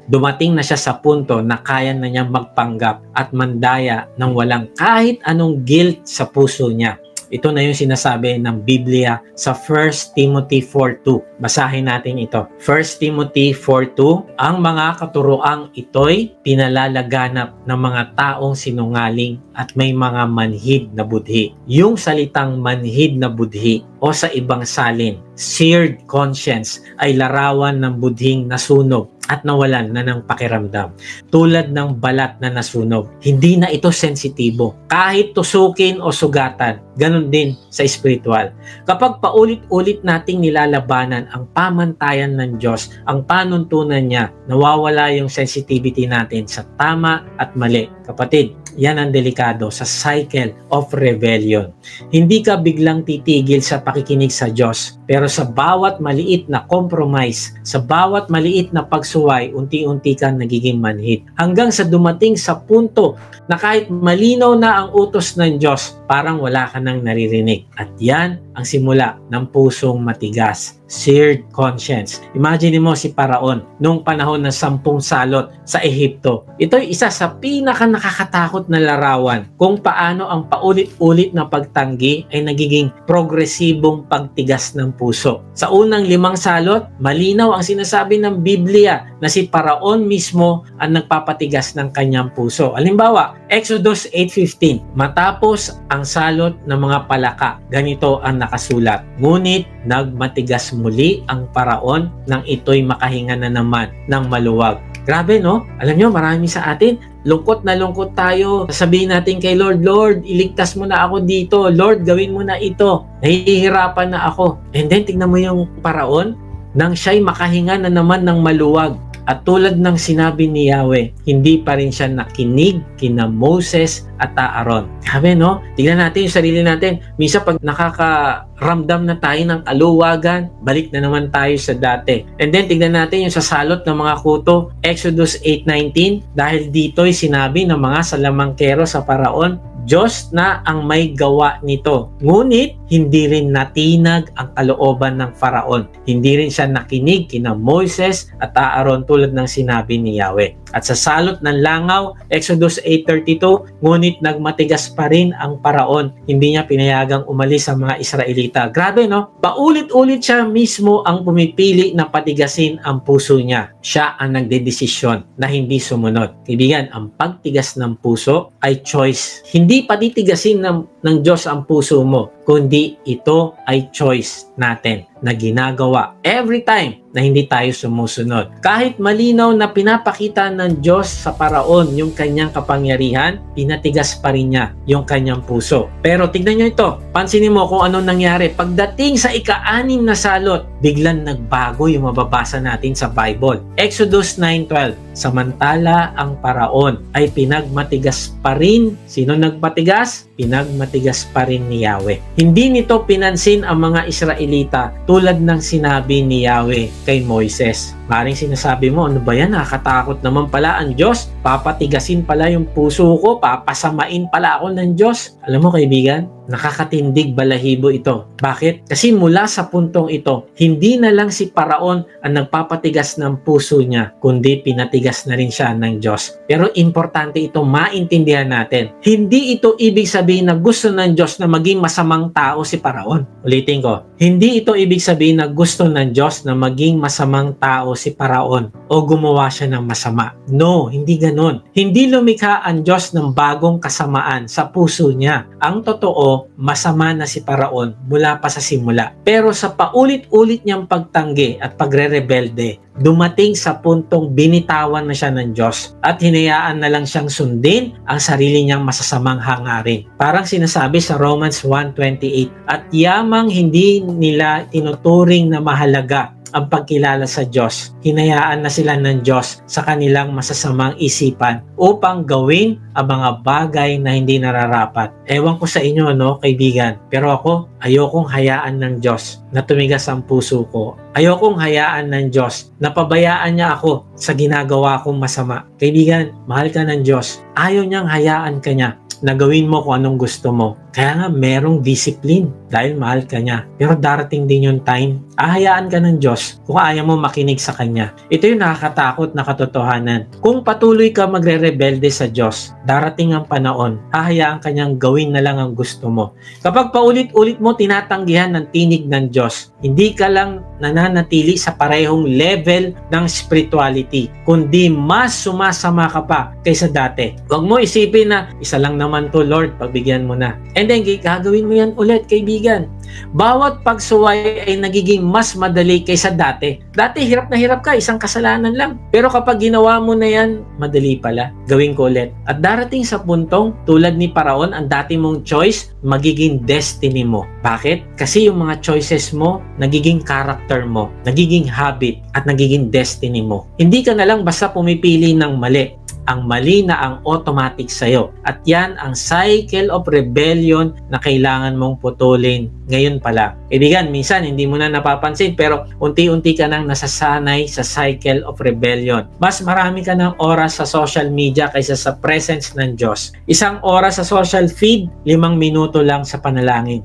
Dumating na siya sa punto na kaya na niya magpanggap at mandaya ng walang kahit anong guilt sa puso niya. Ito na yung sinasabi ng Biblia sa 1 Timothy 4:2. Basahin natin ito. 1 Timothy 4:2, ang mga katuroang ito'y pinalalaganap ng mga taong sinungaling at may mga manhid na budhi. Yung salitang manhid na budhi o sa ibang salin, seared conscience ay larawan ng budhing nasunog at nawalan na ng pakiramdam. Tulad ng balat na nasunog. Hindi na ito sensitibo. Kahit tusukin o sugatan, ganun din sa spiritual. Kapag paulit-ulit nating nilalabanan ang pamantayan ng Diyos, ang panuntunan niya, nawawala yung sensitivity natin sa tama at mali. Kapatid, yan ang delikado sa cycle of rebellion. Hindi ka biglang titigil sa pakikinig sa Diyos, pero sa bawat maliit na compromise, sa bawat maliit na pagsuway, unti-unti kang nagiging manhid. Hanggang sa dumating sa punto na kahit malinaw na ang utos ng Diyos, parang wala ka nang naririnig. At yan ang simula ng pusong matigas. Seared conscience. Imagine mo si Paraon noong panahon ng 10 salot sa Ehipto. Ito'y isa sa pinaka nakakatakot na larawan kung paano ang paulit-ulit na pagtanggi ay nagiging progresibong pagtigas ng puso. Sa unang 5 salot, malinaw ang sinasabi ng Biblia na si Paraon mismo ang nagpapatigas ng kanyang puso. Halimbawa, Exodus 8:15, matapos ang salot ng mga palaka, ganito ang nakasulat. Ngunit nagmatigas muli ang Paraon nang ito'y makahinga na naman ng maluwag. Grabe, no? Alam nyo, marami sa atin, lungkot na lungkot tayo. Sabihin natin kay Lord, Lord, iligtas mo na ako dito. Lord, gawin mo na ito. Nahihirapan na ako. And then, tignan mo yung Paraon, nang siya'y makahinga na naman ng maluwag. At tulad ng sinabi ni Yahweh, hindi pa rin siya nakinig kina Moses at Aaron. Sabi, no? Tignan natin yung sarili natin. Minsan pag nakakaramdam na tayo ng kaluwagan, balik na naman tayo sa dati. And then tignan natin yung sa salot ng mga kuto, Exodus 8:19, dahil dito'y sinabi ng mga salamangkero sa Paraon, Diyos na ang may gawa nito. Ngunit, hindi rin natinag ang kalooban ng Faraon. Hindi rin siya nakinig kina Moses at Aaron tulad ng sinabi ni Yahweh. At sa salot ng langaw, Exodus 8:32, ngunit nagmatigas pa rin ang Paraon. Hindi niya pinayagang umalis ang mga Israelita. Grabe, no? Paulit-ulit siya mismo ang pumipili na patigasin ang puso niya. Siya ang nagdedesisyon na hindi sumunod. Kaibigan, ang pagtigas ng puso ay choice. Hindi patitigasin ng Diyos ang puso mo, kundi ito ay choice natin na ginagawa every time na hindi tayo sumusunod. Kahit malinaw na pinapakita ng Diyos sa Paraon yung kanyang kapangyarihan, pinatigas pa rin niya yung kanyang puso. Pero tignan nyo ito, pansinin mo kung ano nangyari. Pagdating sa ika-6 na salot, biglang nagbago yung mababasa natin sa Bible. Exodus 9:12, samantala ang Paraon ay pinagmatigas pa rin. Sino nagmatigas? Pinagmatigas pa rin ni Yahweh. Hindi nito pinansin ang mga Israelita tulad ng sinabi ni Yahweh kay Moises. Maring sinasabi mo, ano ba yan? Nakakatakot naman pala ang Diyos. Papatigasin pala yung puso ko. Papasamain pala ako ng Diyos. Alam mo kaibigan, nakakatindig balahibo ito. Bakit? Kasi mula sa puntong ito, hindi na lang si Paraon ang nagpapatigas ng puso niya, kundi pinatigas na rin siya ng Diyos. Pero importante ito, maintindihan natin. Hindi ito ibig sabihin na gusto ng Diyos na maging masamang tao si Paraon. Ulitin ko, hindi ito ibig sabihin na gusto ng Diyos na maging masamang tao si Paraon o gumawa siya ng masama. No, hindi ganon. Hindi lumikha ang Diyos ng bagong kasamaan sa puso niya. Ang totoo, masama na si Paraon mula pa sa simula. Pero sa paulit-ulit niyang pagtanggi at pagre-rebelde, dumating sa puntong binitawan na siya ng Diyos at hinayaan na lang siyang sundin ang sarili niyang masasamang hangarin. Parang sinasabi sa Romans 1:28, at yamang hindi nila tinuturing na mahalaga ang pagkilala sa Diyos, hinayaan na sila ng Diyos sa kanilang masasamang isipan upang gawin ang mga bagay na hindi nararapat. Ewan ko sa inyo, no, kaibigan, pero ako, ayokong hayaan ng Diyos na tumigas ang puso ko. Ayokong hayaan ng Diyos na pabayaan niya ako sa ginagawa kong masama. Kaibigan, mahal ka ng Diyos. Ayaw niyang hayaan ka niya na gawin mo kung anong gusto mo. Kaya nga merong discipline dahil mahal ka niya. Pero darating din yung time, ahayaan ka ng Diyos kung ayaw mo makinig sa Kanya. Ito yung nakakatakot na katotohanan. Kung patuloy ka magre-rebelde sa Diyos, darating ang panahon, hahayaan ka niyang gawin na lang ang gusto mo. Kapag paulit-ulit mo tinatanggihan ng tinig ng Diyos, hindi ka lang nananatili sa parehong level ng spirituality, kundi mas sumasama ka pa kaysa dati. Huwag mo isipin na, isa lang naman to Lord, pagbigyan mo na. And then, gagawin mo yan ulit, kaibigan. Bawat pagsuway ay nagiging mas madali kaysa dati. Dati, hirap na hirap ka, isang kasalanan lang. Pero kapag ginawa mo na yan, madali pala. Gawin ko ulit. At darating sa puntong, tulad ni Paraon, ang dati mong choice, magiging destiny mo. Bakit? Kasi yung mga choices mo, nagiging character mo, nagiging habit, at nagiging destiny mo. Hindi ka na lang basta pumipili ng mali. Ang mali na ang automatic sa'yo. At yan ang cycle of rebellion na kailangan mong putulin ngayon pala. Kaibigan, minsan hindi mo na napapansin pero unti-unti ka nang nasasanay sa cycle of rebellion. Mas marami ka ng oras sa social media kaysa sa presence ng Diyos. Isang oras sa social feed, 5 minuto lang sa panalangin.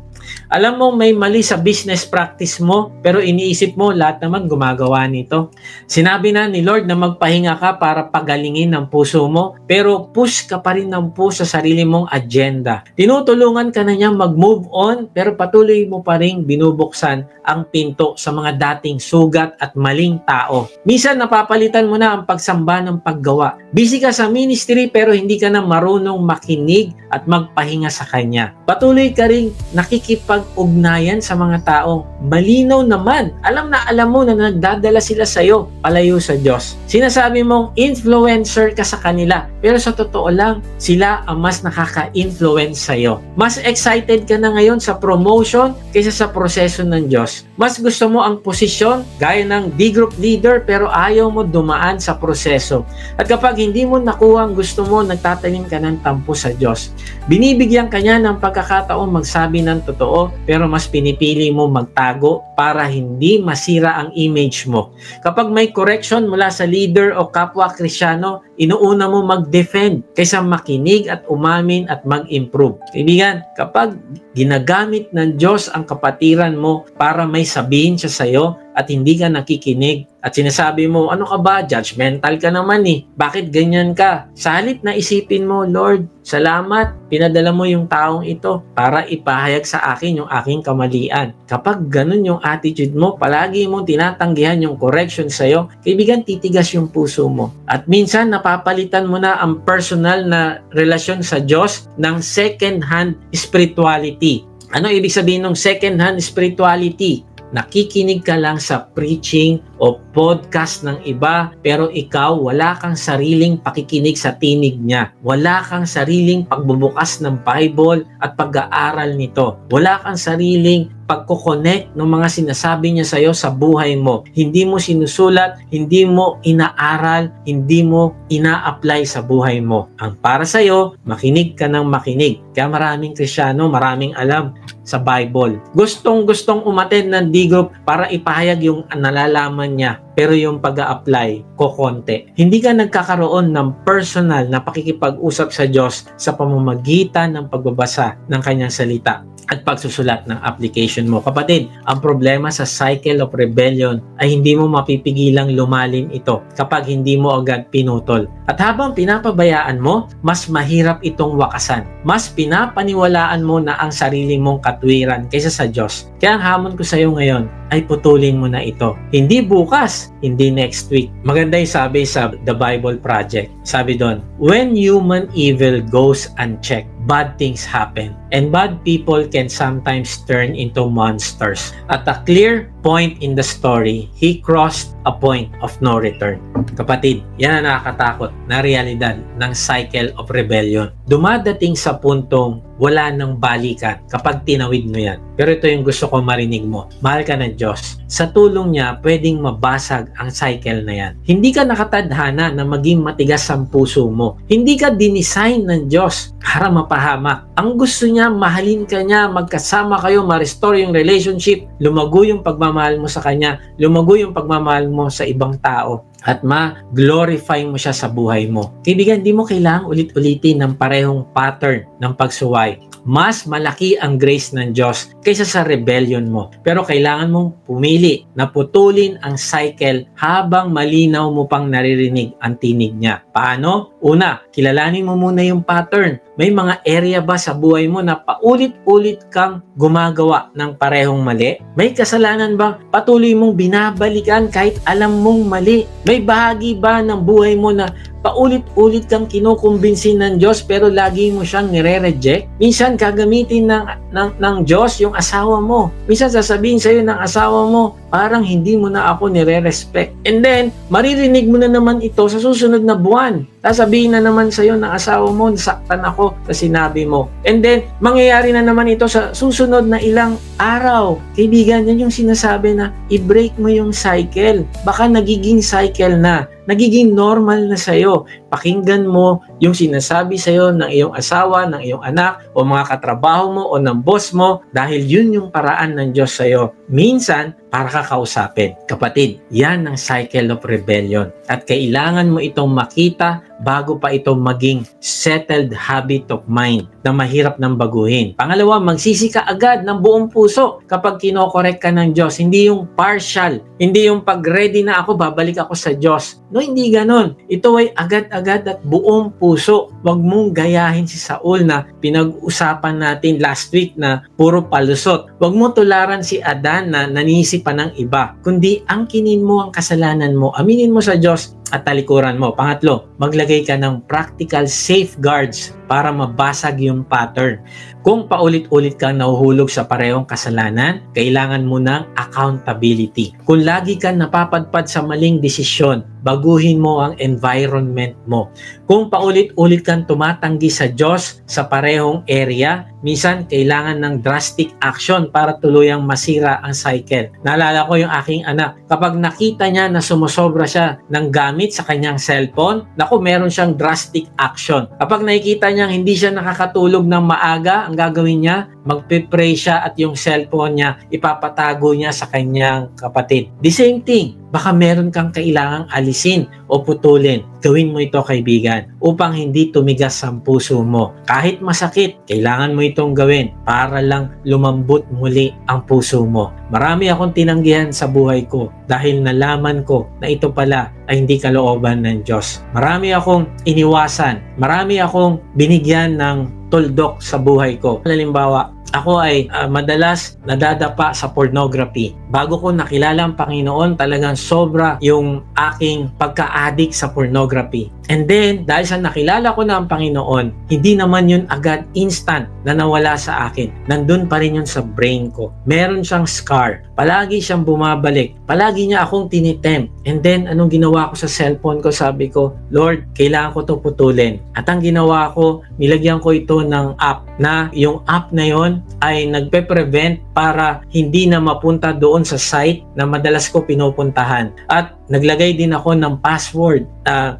Alam mo may mali sa business practice mo pero iniisip mo lahat naman gumagawa nito. Sinabi na ni Lord na magpahinga ka para pagalingin ang puso mo pero push ka pa rin ng push sa sarili mong agenda. Tinutulungan ka na niya mag-move on pero patuloy mo pa rin binubuksan ang pinto sa mga dating sugat at maling tao. Minsan napapalitan mo na ang pagsamba ng paggawa. Busy ka sa ministry pero hindi ka na marunong makinig at magpahinga sa Kanya. Patuloy ka rin nakikipag-ugnayan sa mga taong malinaw naman. Alam mo na nagdadala sila sa iyo palayo sa Diyos. Sinasabi mong influencer ka sa kanila pero sa totoo lang, sila ang mas nakaka-influence sa iyo. Mas excited ka na ngayon sa promotion kaysa sa proseso ng Diyos. Mas gusto mo ang posisyon gaya ng D-group leader pero ayaw mo dumaan sa proseso. At kapag hindi mo nakuha ang gusto mo, nagtatanim ka ng tampo sa Diyos. Binibigyan ka niya ng pagkakataong magsabi ng totoo pero mas pinipili mo magtago para hindi masira ang image mo. Kapag may correction mula sa leader o kapwa Kristyano, inuuna mo mag-defend kaysa makinig at umamin at mag-improve. Kaibigan, kapag ginagamit ng Diyos ang kapatiran mo para may sabihin siya sa iyo at hindi ka nakikinig at sinasabi mo, ano ka ba? Judgmental ka naman eh. Bakit ganyan ka? Sa halip na isipin mo, Lord, salamat, pinadala mo yung taong ito para ipahayag sa akin yung aking kamalian. Kapag ganun yung attitude mo, palagi mong tinatanggihan yung correction sa'yo, kaibigan, titigas yung puso mo. At minsan, napapalitan mo na ang personal na relasyon sa Diyos ng second-hand spirituality. Ano ibig sabihin ng second-hand spirituality? Nakikinig ka lang sa preaching o podcast ng iba pero ikaw wala kang sariling pakikinig sa tinig niya. Wala kang sariling pagbubukas ng Bible at pag-aaral nito. Wala kang sariling pagko-connect ng mga sinasabi niya sa iyo sa buhay mo. Hindi mo sinusulat, hindi mo inaaral, hindi mo ina-apply sa buhay mo. Ang para sa iyo, makinig ka ng makinig. Kaya maraming Kristyano, maraming alam sa Bible. Gustong-gustong umattend ng D-group para ipahayag yung nalalaman niya. Pero yung pag-a-apply, kokonti. Hindi ka nagkakaroon ng personal na pakikipag-usap sa Diyos sa pamamagitan ng pagbabasa ng Kanyang salita at pagsusulat ng application mo. Kapatid, ang problema sa cycle of rebellion ay hindi mo mapipigilang lumalim ito kapag hindi mo agad pinutol. At habang pinapabayaan mo, mas mahirap itong wakasan. Mas pinapaniwalaan mo na ang sarili mong katwiran kaysa sa Diyos. Kaya ang hamon ko sa iyo ngayon ay putulin mo na ito. Hindi bukas, hindi next week. Maganda yung sabi sa The Bible Project. Sabi doon, when human evil goes unchecked, bad things happen. And bad people can sometimes turn into monsters. At a clear point in the story, he crossed a point of no return. Kapatid, yan ang nakakatakot na realidad ng cycle of rebellion. Dumadating sa puntong wala nang balikan kapag tinawid mo yan. Pero ito yung gusto ko marinig mo. Mahal ka ng Diyos. Sa tulong niya, pwedeng mabasag ang cycle na yan. Hindi ka nakatadhana na maging matigas ang puso mo. Hindi ka dinesign ng Diyos para mapahamak. Ang gusto niya, mahalin ka niya, magkasama kayo, ma-restore yung relationship, lumago yung pagmamahal mo sa Kanya, lumago yung pagmamahal mo sa ibang tao, at ma-glorify mo siya sa buhay mo. Kaibigan, di mo kailangang ulit-ulitin ng parehong pattern ng pagsuway. Mas malaki ang grace ng Diyos kaysa sa rebellion mo. Pero kailangan mong pumili na putulin ang cycle habang malinaw mo pang naririnig ang tinig niya. Paano? Una, kilalanin mo muna yung pattern. May mga area ba sa buhay mo na paulit-ulit kang gumagawa ng parehong mali? May kasalanan ba patuloy mong binabalikan kahit alam mong mali? May bahagi ba ng buhay mo na paulit-ulit kang kinukumbinsin ng Diyos pero lagi mo siyang nire-reject. Minsan gagamitin ng Diyos yung asawa mo. Minsan sasabihin sa'yo ng asawa mo, parang hindi mo na ako nire-respect. And then, maririnig mo na naman ito sa susunod na buwan. Sasabihin na naman sa'yo ng asawa mo, nasaktan ako sa sinabi mo. And then, mangyayari na naman ito sa susunod na ilang araw. Kaibigan, yan yung sinasabi na i-break mo yung cycle. Baka nagiging cycle na. Nagiging normal na sa'yo. Pakinggan mo yung sinasabi sa'yo ng iyong asawa, ng iyong anak, o mga katrabaho mo, o ng boss mo, dahil yun yung paraan ng Diyos sa'yo. Minsan, para kakausapin. Kapatid, yan ang cycle of rebellion. At kailangan mo itong makita bago pa ito maging settled habit of mind na mahirap nang baguhin. Pangalawa, magsisi ka agad ng buong puso kapag kinokorek ka ng Diyos. Hindi yung partial. Hindi yung pag ready na ako, babalik ako sa Diyos. No, hindi ganon. Ito ay agad-agad at buong puso. Huwag mong gayahin si Saul na pinag-usapan natin last week na puro palusot. Huwag mo tularan si Adan na nanisip pa ng iba. Kundi angkinin mo ang kasalanan mo, aminin mo sa Diyos at talikuran mo. Pangatlo, maglagay ka ng practical safeguards para mabasag yung pattern. Kung paulit-ulit kang nahuhulog sa parehong kasalanan, kailangan mo ng accountability. Kung lagi kang napapadpad sa maling desisyon, baguhin mo ang environment mo. Kung paulit-ulit kang tumatanggi sa Diyos sa parehong area, minsan kailangan ng drastic action para tuluyang masira ang cycle. Naalala ko yung aking anak, kapag nakita niya na sumusobra siya ng gamit sa kanyang cellphone, naku, meron siyang drastic action. Kapag nakikita niya hindi siya nakakatulog ng maaga, ang gagawin niya, magpe-pray siya at yung cellphone niya, ipapatago niya sa kanyang kapatid. The same thing, baka meron kang kailangang alisin o putulin. Gawin mo ito, kaibigan, upang hindi tumigas ang puso mo. Kahit masakit, kailangan mo itong gawin para lang lumambot muli ang puso mo. Marami akong tinanggihan sa buhay ko dahil nalaman ko na ito pala ay hindi kalooban ng Diyos. Marami akong iniwasan. Marami akong binigyan ng tuldok sa buhay ko. Halimbawa, ako ay madalas nadadapa sa pornography. Bago ko nakilala ang Panginoon, talagang sobra yung aking pagka-addict sa pornography. And then, dahil sa nakilala ko na ang Panginoon, hindi naman yun agad instant na nawala sa akin. Nandun pa rin yun sa brain ko. Meron siyang scar. Palagi siyang bumabalik. Palagi niya akong tinitempt. And then, anong ginawa ko sa cellphone ko? Sabi ko, Lord, kailangan ko ito putulin. At ang ginawa ko, nilagyan ko ito ng app na yung app na yon ay nagpe-prevent para hindi na mapunta doon sa site na madalas ko pinupuntahan. At naglagay din ako ng password.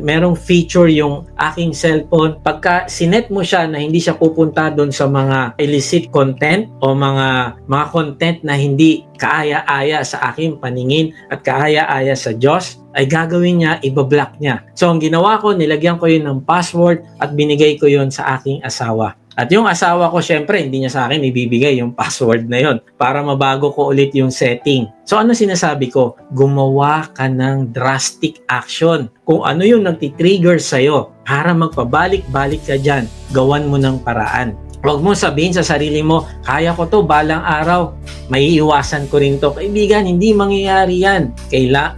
Merong feature yung aking cellphone. Pagka sinet mo siya na hindi siya pupunta doon sa mga illicit content o mga content na hindi kaaya-aya sa aking paningin at kaaya-aya sa Diyos, ay gagawin niya, ibablock niya. So ang ginawa ko, nilagyan ko yun ng password at binigay ko yun sa aking asawa. At yung asawa ko, syempre, hindi niya sa akin ibibigay yung password na yon para mabago ko ulit yung setting. So ano sinasabi ko? Gumawa ka ng drastic action. Kung ano yung nagtitrigger sa'yo para magpabalik-balik ka dyan, gawan mo ng paraan. Huwag mo sabihin sa sarili mo, kaya ko to, balang araw, may iwasan ko rin to. Kaibigan, hindi mangyayari yan.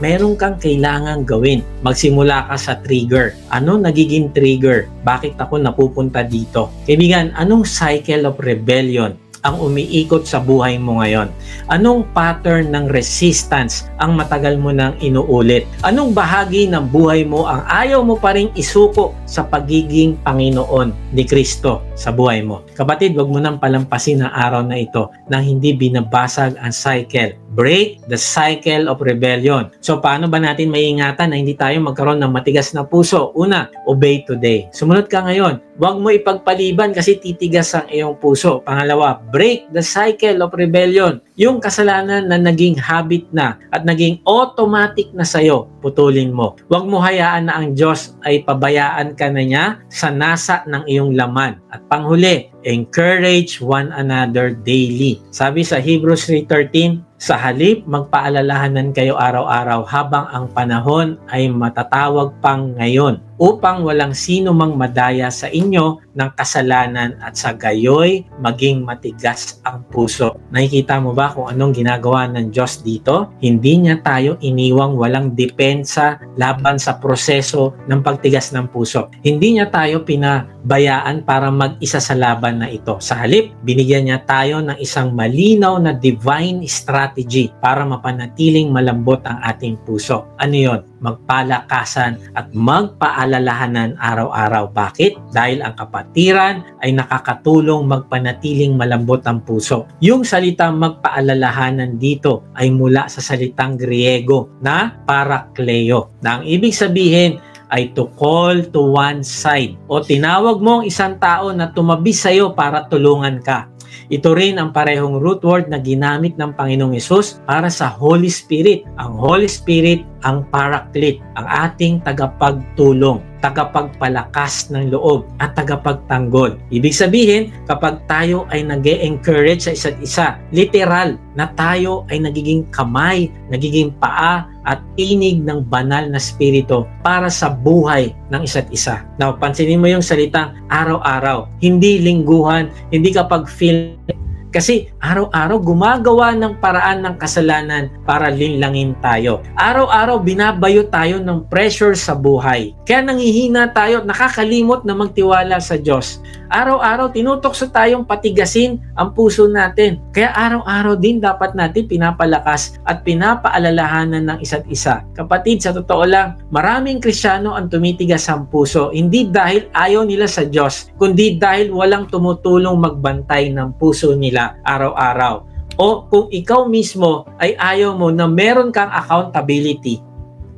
Meron kang kailangang gawin. Magsimula ka sa trigger. Ano nagiging trigger? Bakit ako napupunta dito? Kaibigan, anong cycle of rebellion ang umiikot sa buhay mo ngayon? Anong pattern ng resistance ang matagal mo nang inuulit? Anong bahagi ng buhay mo ang ayaw mo pa ring isuko sa pagiging Panginoon ni Kristo sa buhay mo? Kapatid, wag mo nang palampasin ang araw na ito nang hindi binabasag ang cycle. Break the cycle of rebellion. So, paano ba natin maiingatan na hindi tayo magkaroon ng matigas na puso? Una, obey today. Sumunod ka ngayon. Huwag mo ipagpaliban kasi titigas ang iyong puso. Pangalawa, break the cycle of rebellion. Yung kasalanan na naging habit na at naging automatic na sa'yo, putulin mo. Huwag mo hayaan na ang Diyos ay pabayaan ka na niya sa nasa ng iyong laman. At panghuli, encourage one another daily. Sabi sa Hebrews 3:13, sa halip, magpaalalahanan kayo araw-araw habang ang panahon ay matatawag pang ngayon. upang walang sino mang madaya sa inyo ng kasalanan at sa gayoy maging matigas ang puso. Nakikita mo ba kung anong ginagawa ng Diyos dito? Hindi niya tayo iniwang walang depensa laban sa proseso ng pagtigas ng puso. Hindi niya tayo pinabayaan para mag-isa sa laban na ito. Sa halip, binigyan niya tayo ng isang malinaw na divine strategy para mapanatiling malambot ang ating puso. Ano yun? Magpalakasan at magpaalalahanan araw-araw. Bakit? Dahil ang kapatiran ay nakakatulong magpanatiling malambot ang puso. Yung salitang magpaalalahanan dito ay mula sa salitang Griego na parakleo, na ang ibig sabihin ay to call to one side, o tinawag mo ang isang tao na tumabi sa iyo para tulungan ka. Ito rin ang parehong root word na ginamit ng Panginoong Hesus para sa Holy Spirit. Ang Holy Spirit ang Paraclete, ang ating tagapagtulong, tagapagpalakas ng loob at tagapagtanggol. Ibig sabihin, kapag tayo ay nag-e-encourage sa isa't isa, literal na tayo ay nagiging kamay, nagiging paa at tinig ng banal na spirito para sa buhay ng isa't isa. Now, pansinin mo yung salitang araw-araw, hindi lingguhan, hindi kapag feel. Kasi araw-araw gumagawa ng paraan ng kasalanan para linlangin tayo. Araw-araw binabayo tayo ng pressure sa buhay. Kaya nangihina tayo at nakakalimot na magtiwala sa Diyos. Araw-araw tinutokso tayong patigasin ang puso natin. Kaya araw-araw din dapat natin pinapalakas at pinapaalalahanan ng isa't isa. Kapatid, sa totoo lang, maraming Kristiyano ang tumitigas ang puso. Hindi dahil ayaw nila sa Diyos, kundi dahil walang tumutulong magbantay ng puso nila araw-araw. O kung ikaw mismo ay ayaw mo na meron kang accountability.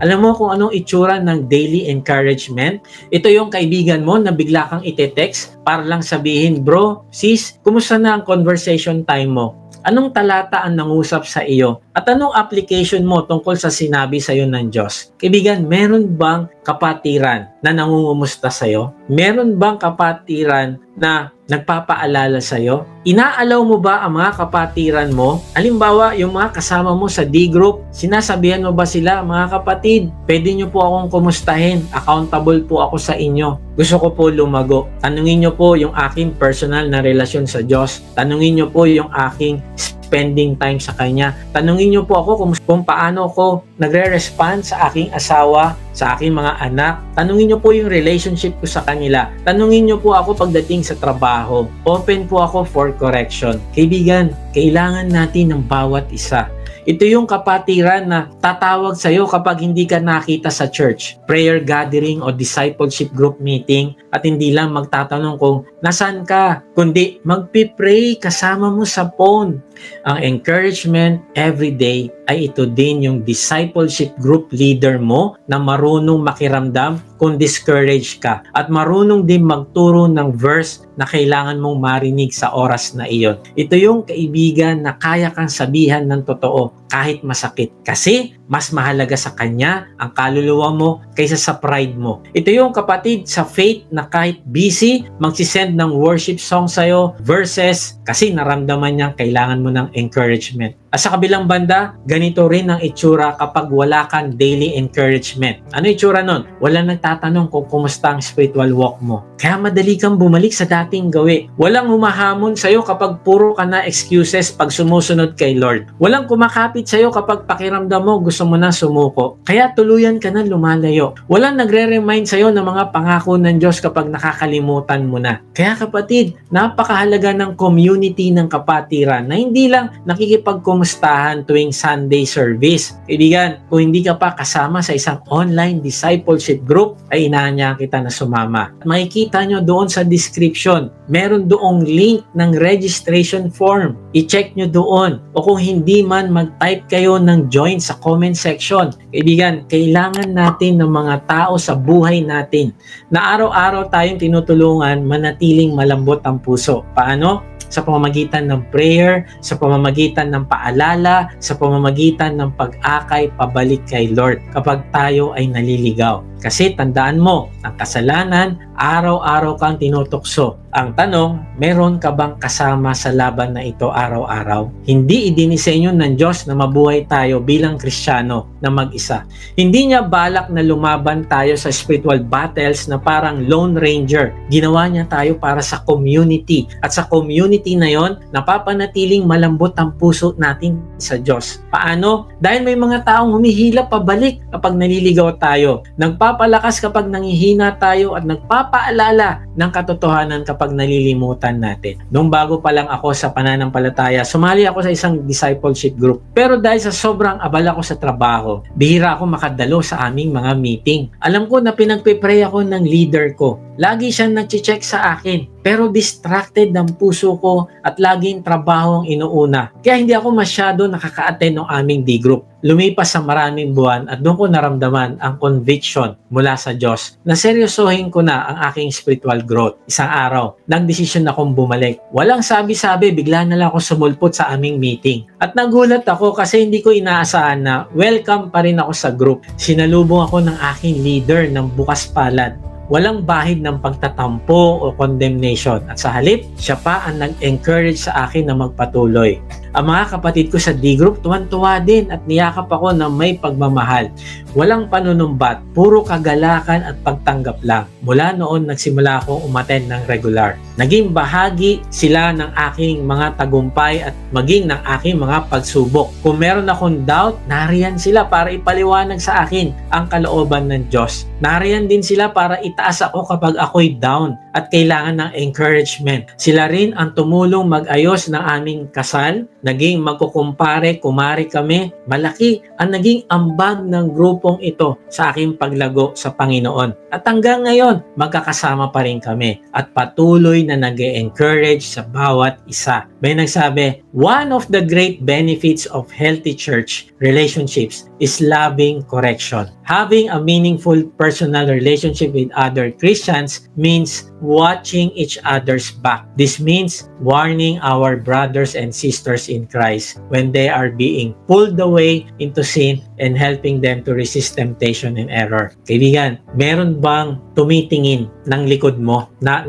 Alam mo kung anong itsura ng daily encouragement? Ito yung kaibigan mo na bigla kang ite-text para lang sabihin, bro, sis, kumusta na ang conversation time mo? Anong talata ang nangusap sa iyo? At anong application mo tungkol sa sinabi sa iyo ng Diyos? Kaibigan, meron bang kapatiran na nangungumusta sa iyo? Meron bang kapatiran na nagpapaalala sa iyo? Inaalaw mo ba ang mga kapatiran mo? Halimbawa, yung mga kasama mo sa D-group, sinasabihan mo ba sila, mga kapatid, pwede nyo po akong kumustahin, accountable po ako sa inyo, gusto ko po lumago. Tanungin nyo po yung aking personal na relasyon sa Diyos. Tanungin nyo po yung aking spending time sa Kanya. Tanungin nyo po ako kung paano ako nagre-respond sa aking asawa, sa aking mga anak. Tanungin nyo po yung relationship ko sa kanila. Tanungin nyo po ako pagdating sa trabaho. Open po ako for correction. Kaibigan, kailangan natin ng bawat isa. Ito yung kapatiran na tatawag sa iyo kapag hindi ka nakita sa church, prayer gathering o discipleship group meeting, at hindi lang magtatanong kung nasaan ka, kundi magpipray kasama mo sa phone. Ang encouragement every day ay ito din yung discipleship group leader mo na marunong makiramdam kung discouraged ka at marunong din magturo ng verse na kailangan mong marinig sa oras na iyon. Ito yung kaibigan na kaya kang sabihan ng totoo kahit masakit. Kasi mas mahalaga sa kanya ang kaluluwa mo kaysa sa pride mo. Ito yung kapatid sa faith na kahit busy, magsisend ng worship song sa'yo, verses, kasi naramdaman niya kailangan mo ng encouragement. At sa kabilang banda, ganito rin ang itsura kapag wala kang daily encouragement. Ano itsura nun? Walang nagtatanong kung kumusta ang spiritual walk mo. Kaya madali kang bumalik sa dating gawi. Walang humahamon sa'yo kapag puro ka na excuses pag sumusunod kay Lord. Walang kumakapit sa'yo kapag pakiramdam mo gusto mo na sumuko. Kaya tuluyan ka na lumalayo. Walang nagre-remind sa'yo ng mga pangako ng Diyos kapag nakakalimutan mo na. Kaya kapatid, napakahalaga ng community ng kapatiran na hindi lang nakikipagkumustahan tuwing Sunday service. Kaibigan, kung hindi ka pa kasama sa isang online discipleship group, ay inaanyahan kita na sumama. At makikita nyo doon sa description, meron doong link ng registration form. I-check nyo doon. O kung hindi man, mag-type kayo ng join sa comment section. Kaibigan, kailangan natin ng mga tao sa buhay natin na araw-araw tayong tinutulungan manatiling malambot ang puso. Paano? Sa pamamagitan ng prayer, sa pamamagitan ng paalala, sa pamamagitan ng pag-akay pabalik kay Lord kapag tayo ay naliligaw. Kasi tandaan mo, ang kasalanan, araw-araw kang tinutokso. Ang tanong, meron ka bang kasama sa laban na ito araw-araw? Hindi idinisenyo ng Diyos na mabuhay tayo bilang Kristiyano na mag-isa. Hindi niya balak na lumaban tayo sa spiritual battles na parang Lone Ranger. Ginawa niya tayo para sa community. At sa community na yon, napapanatiling malambot ang puso natin sa Diyos. Paano? Dahil may mga taong humihila pabalik kapag naliligaw tayo. Nagpapalakas kapag nanghihina tayo at nagpapaalala ng katotohanan kapag nalilimutan natin. Nung bago pa lang ako sa pananampalataya, sumali ako sa isang discipleship group. Pero dahil sa sobrang abala ko sa trabaho, bihira ako makadalo sa aming mga meeting. Alam ko na pinagpipray ako ng leader ko. Lagi siyang nag-check sa akin. Pero distracted ang puso ko at laging trabaho ang inuuna. Kaya hindi ako masyado nakaka-attend ng aming D-group. Lumipas sa maraming buwan at doon ko naramdaman ang conviction mula sa Diyos na seryosohin ko na ang aking spiritual growth. Isang araw, nagdesisyon akong bumalik. Walang sabi-sabi, bigla na lang ako sumulpot sa aming meeting. At nagulat ako kasi hindi ko inaasahan na welcome pa rin ako sa group. Sinalubong ako ng aking leader ng bukas palad. Walang bahid ng pagtatampo o condemnation at sa halip, siya pa ang nag-encourage sa akin na magpatuloy. Ang mga kapatid ko sa D-group tuwan-tuwa din at niyakap ako na may pagmamahal. Walang panunumbat, puro kagalakan at pagtanggap lang. Mula noon nagsimula akong umattend ng regular. Naging bahagi sila ng aking mga tagumpay at maging ng aking mga pagsubok. Kung meron akong doubt, nariyan sila para ipaliwanag sa akin ang kalooban ng Diyos. Nariyan din sila para itaas ako kapag ako'y down at kailangan ng encouragement. Sila rin ang tumulong mag-ayos ng aming kasal. Naging magkukumpare, kumari kami. Malaki ang naging ambag ng grupong ito sa aking paglago sa Panginoon. At hanggang ngayon, magkakasama pa rin kami at patuloy na nag-encourage sa bawat isa. May nagsabi, one of the great benefits of healthy church relationships is loving correction. Having a meaningful personal relationship with other Christians means watching each other's back. This means warning our brothers and sisters in Christ when they are being pulled away into sin and helping them to resist temptation and error. Kaibigan, meron bang tumitingin ng likod mo na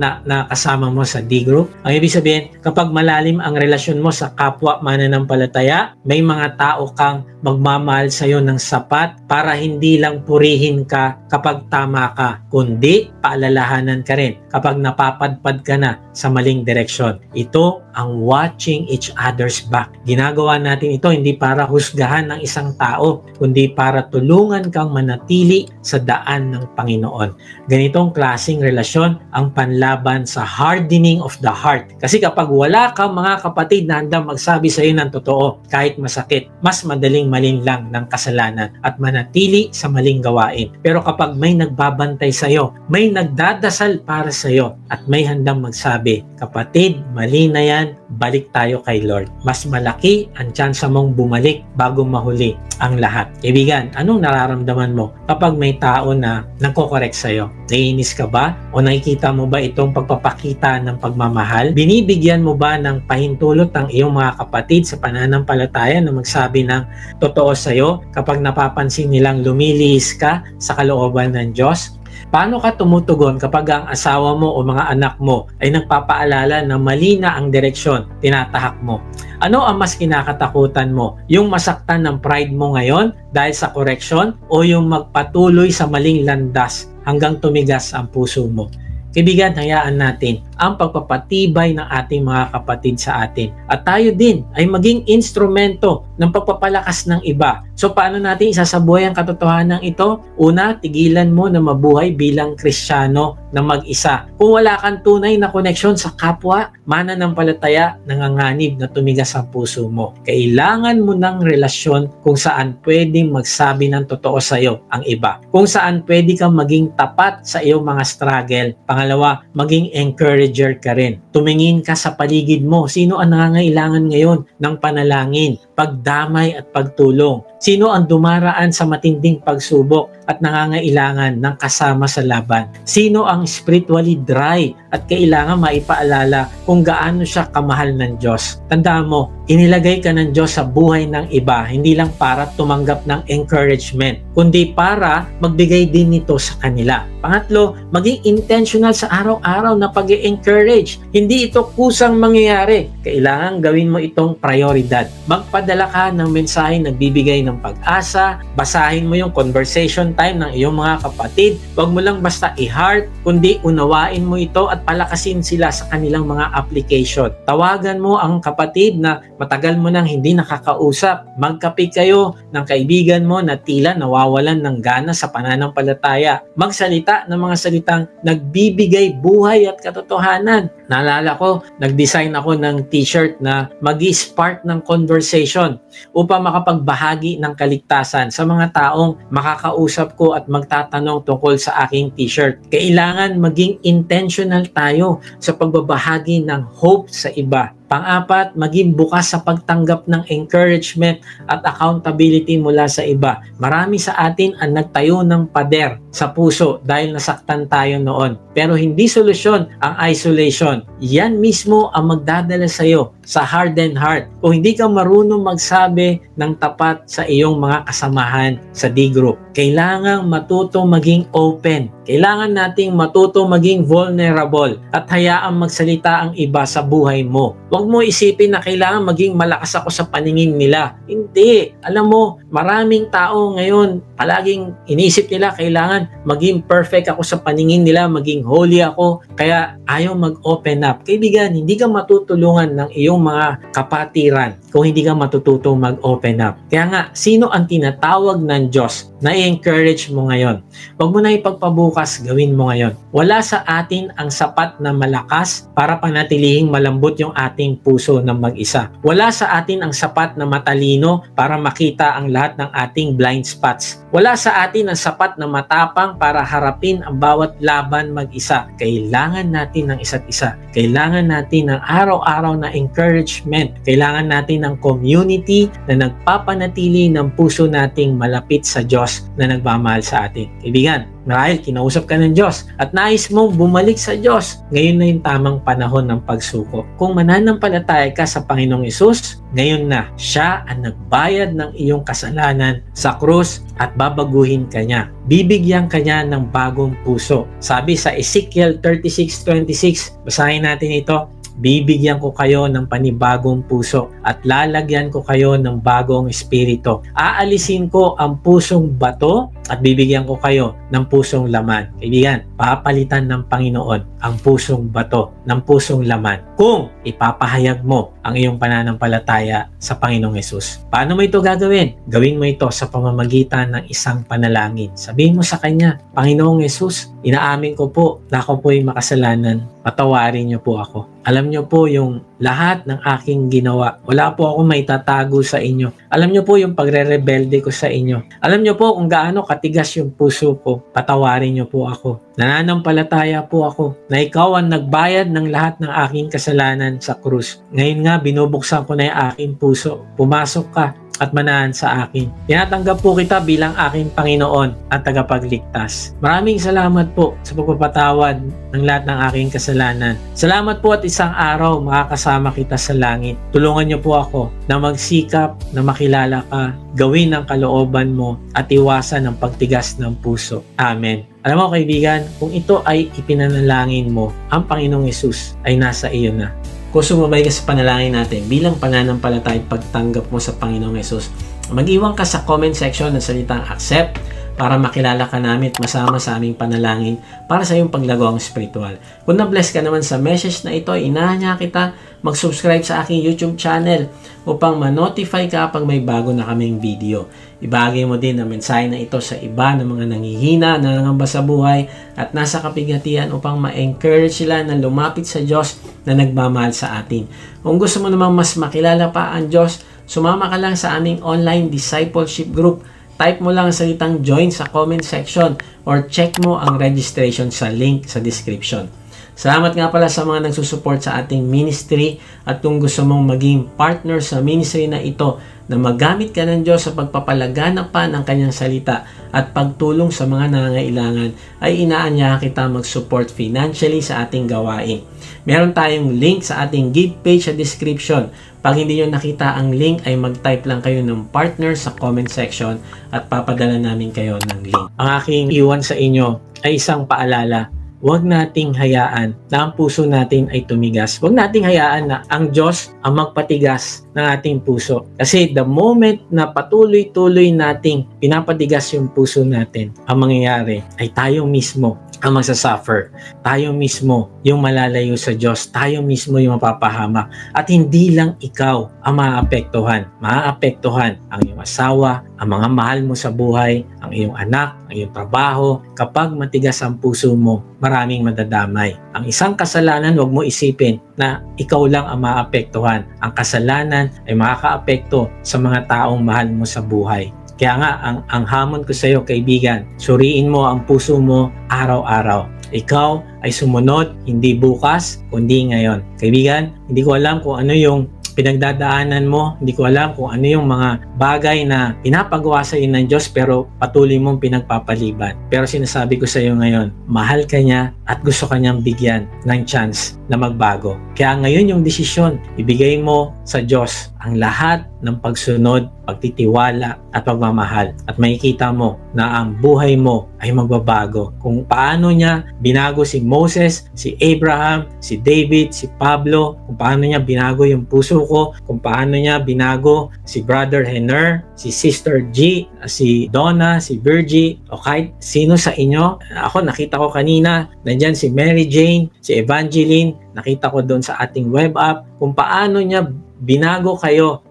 kasama mo sa D-group? Ang ibig sabihin, kapag malalim ang relasyon mo sa kapwa mananampalataya, may mga tao kang magmamahal sa iyo ng sapat para hindi lang purihin ka kapag tama ka, kundi paalalahanan ka rin kapag napapadpad ka na sa maling direksyon. Ito ang watching each other's back. Ginagawa natin ito hindi para husgahan ng isang tao, kundi para tulungan kang manatili sa daan ng Panginoon. Ganitong klaseng relasyon ang panlaban sa hardening of the heart. Kasi kapag wala kang mga kapatid na handang magsabi sa iyo ng totoo, kahit masakit, mas madaling malinlang ng kasalanan at manatili sa maling gawain. Pero kapag may nagbabantay sa iyo, may nagdadasal para sa iyo, at may handang magsabi, kapatid, mali na yan, balik tayo kay Lord. Mas malaki ang tsansa mong bumalik bago mahuli ang lahat. Kaibigan, anong nararamdaman mo kapag may tao na nagko-correct sa'yo? Naiinis ka ba? O nakikita mo ba itong pagpapakita ng pagmamahal? Binibigyan mo ba ng pahintulot ang iyong mga kapatid sa pananampalataya na magsabi ng totoo sa'yo kapag napapansin nilang lumilihis ka sa kalooban ng Diyos? Paano ka tumutugon kapag ang asawa mo o mga anak mo ay nagpapaalala na mali na ang direksyon tinatahak mo? Ano ang mas kinakatakutan mo? Yung masaktan ng pride mo ngayon dahil sa correction o yung magpatuloy sa maling landas hanggang tumigas ang puso mo? Kaibigan, hayaan natin ang pagpapatibay ng ating mga kapatid sa atin. At tayo din ay maging instrumento ng pagpapalakas ng iba. So paano natin isasabuhay ang katotohanan ito? Una, tigilan mo na mabuhay bilang Kristiyano na mag-isa. Kung wala kang tunay na koneksyon sa kapwa, mananampalataya, nanganganib na tumigas ang puso mo. Kailangan mo ng relasyon kung saan pwedeng magsabi ng totoo sa iyo ang iba. Kung saan pwede kang maging tapat sa iyong mga struggle. Pangalawa, maging encourager ka rin. Tumingin ka sa paligid mo. Sino ang nangangailangan ngayon ng panalangin, pagdamay at pagtulong? Sino ang dumaraan sa matinding pagsubok at nangangailangan ng kasama sa laban? Sino ang spiritually dry at kailangan maipaalala kung gaano siya kamahal ng Diyos? Tandaan mo, Inilagay ka ng Diyos sa buhay ng iba, hindi lang para tumanggap ng encouragement, kundi para magbigay din nito sa kanila. Pangatlo, maging intentional sa araw-araw na pag-i-encourage. Hindi ito kusang mangyayari. Kailangan gawin mo itong prioridad. Magpadala ka ng mensahe nagbibigay ng pag-asa, basahin mo yung conversation time ng iyong mga kapatid. Huwag mo lang basta i-heart, kundi unawain mo ito at palakasin sila sa kanilang mga application. Tawagan mo ang kapatid na matagal mo nang hindi nakakausap. Magkape kayo ng kaibigan mo na tila nawawalan ng gana sa pananampalataya. Magsalita ng mga salitang nagbibigay buhay at katotohanan. Naalala ko, nag-design ako ng t-shirt na magi-spark ng conversation upang makapagbahagi ng kaligtasan sa mga taong makakausap ko at magtatanong tungkol sa aking t-shirt. Kailangan maging intentional tayo sa pagbabahagi ng hope sa iba. Pang-apat, maging bukas sa pagtanggap ng encouragement at accountability mula sa iba. Marami sa atin ang nagtayo ng pader sa puso dahil nasaktan tayo noon. Pero hindi solusyon ang isolation. Yan mismo ang magdadala sa iyo sa hardened heart. Kung hindi ka marunong magsabi ng tapat sa iyong mga kasamahan sa D-group, kailangang matuto maging open. Kailangan nating matuto maging vulnerable at hayaang magsalita ang iba sa buhay mo. Huwag mo isipin na kailangan maging malakas ako sa paningin nila. Hindi. Alam mo, maraming tao ngayon, palaging inisip nila kailangan maging perfect ako sa paningin nila, maging holy ako, kaya ayaw mag-open up. Kaibigan, hindi ka matutulungan ng iyong mga kapatiran kung hindi ka matututong mag-open up. Kaya nga, sino ang tinatawag ng Diyos na i-encourage mo ngayon? Huwag mo na ipagpabukas, gawin mo ngayon. Wala sa atin ang sapat na malakas para panatilihing malambot yung ating puso ng mag-isa. Wala sa atin ang sapat na matalino para makita ang lahat ng ating blind spots. Wala sa atin ang sapat na matapang para harapin ang bawat laban mag-isa. Kailangan natin ng isa't isa. Kailangan natin ng araw-araw na encouragement. Kailangan natin ng community na nagpapanatili ng puso nating malapit sa Diyos na nagmamahal sa atin. Kaibigan, marahil kinausap ka ng Diyos at nais mong bumalik sa Diyos. Ngayon na yung tamang panahon ng pagsuko. Kung mananampalataya ka sa Panginoong Hesus, ngayon na siya ang nagbayad ng iyong kasalanan sa krus at babaguhin ka niya. Bibigyan ka niya ng bagong puso. Sabi sa Ezekiel 36:26, basahin natin ito. Bibigyan ko kayo ng panibagong puso at lalagyan ko kayo ng bagong espiritu. Aalisin ko ang pusong bato at bibigyan ko kayo ng pusong laman. Kaibigan, papalitan ng Panginoon ang pusong bato ng pusong laman kung ipapahayag mo ang iyong pananampalataya sa Panginoong Hesus. Paano mo ito gagawin? Gawin mo ito sa pamamagitan ng isang panalangin. Sabihin mo sa Kanya, Panginoong Hesus, inaamin ko po na ako po'y makasalanan. Patawarin niyo po ako. Alam niyo po yung lahat ng aking ginawa. Wala po ako may tatago sa inyo. Alam niyo po yung pagre-rebelde ko sa inyo. Alam niyo po kung gaano katigas yung puso ko. Patawarin niyo po ako. Nananampalataya po ako na ikaw ang nagbayad ng lahat ng aking kasalanan sa krus. Ngayon nga, binubuksan ko na yung aking puso. Pumasok ka at manahan sa akin. Tinatanggap po kita bilang aking Panginoon at tagapagligtas. Maraming salamat po sa pagpapatawad ng lahat ng aking kasalanan. Salamat po at isang araw makakasama kita sa langit. Tulungan niyo po ako na magsikap na makilala ka, gawin ang kalooban mo at iwasan ang pagtigas ng puso. Amen. Alam mo kaibigan, kung ito ay ipinanalangin mo, ang Panginoong Hesus ay nasa iyo na. Kung sumabay ka sa panalangin natin bilang pananampalataya pagtanggap mo sa Panginoong Hesus, mag-iwan ka sa comment section ng salitang accept para makilala ka namin at masama sa aming panalangin para sa iyong paglagawang spiritual. Kung na-bless ka naman sa message na ito, inaanya kita mag-subscribe sa aking YouTube channel upang ma-notify ka pag may bago na kaming video. Ibahagi mo din ang mensahe na ito sa iba ng mga nanghihina, nangangamba sa buhay at nasa kapighatian upang ma-encourage sila na lumapit sa Diyos na nagmamahal sa atin. Kung gusto mo namang mas makilala pa ang Diyos, sumama ka lang sa aming online discipleship group. Type mo lang ang salitang join sa comment section or check mo ang registration sa link sa description. Salamat nga pala sa mga nagsusupport sa ating ministry at kung gusto mong maging partner sa ministry na ito na magamit ka ng Diyos sa pagpapalaganap pa ng kanyang salita at pagtulong sa mga nangangailangan ay inaanyahan kita mag-support financially sa ating gawain. Meron tayong link sa ating give page sa description Pag hindi nyo nakita ang link ay mag-type lang kayo ng partner sa comment section at papadala namin kayo ng link. Ang aking iwan sa inyo ay isang paalala. Huwag nating hayaan na ang puso natin ay tumigas. Huwag nating hayaan na ang Diyos ang magpatigas ng ating puso. Kasi the moment na patuloy-tuloy nating pinapatigas yung puso natin, ang mangyayari ay tayo mismo ang magsasuffer. Tayo mismo yung malalayo sa Diyos. Tayo mismo yung mapapahamak. At hindi lang ikaw ang maaapektuhan. Maaapektuhan ang iyong asawa, ang mga mahal mo sa buhay, ang iyong anak, ang iyong trabaho. Kapag matigas ang puso mo, maraming madadamay. Ang isang kasalanan, huwag mo isipin na ikaw lang ang maapektuhan. Ang kasalanan ay makakaapekto sa mga taong mahal mo sa buhay. Kaya nga, ang hamon ko sa iyo, kaibigan, suriin mo ang puso mo araw-araw. Ikaw ay sumunod, hindi bukas, kundi ngayon. Kaibigan, hindi ko alam kung ano yung pinagdadaanan mo, hindi ko alam kung ano yung mga bagay na pinapagawa sa iyo ng Diyos pero patuloy mong pinagpapaliban. Pero sinasabi ko sa iyo ngayon, mahal ka niya at gusto ka niyang bigyan ng chance na magbago. Kaya ngayon yung desisyon, ibigay mo sa Diyos ang lahat ng pagsunod, pagtitiwala at pagmamahal. At makikita mo na ang buhay mo ay magbabago. Kung paano niya binago si Moses, si Abraham, si David, si Pablo, kung paano niya binago yung puso ko, kung paano niya binago si Brother Henner, si Sister G, si Donna, si Virgie, o kahit sino sa inyo. Ako nakita ko kanina, nandyan si Mary Jane, si Evangeline, nakita ko doon sa ating web app, kung paano niya binago kayo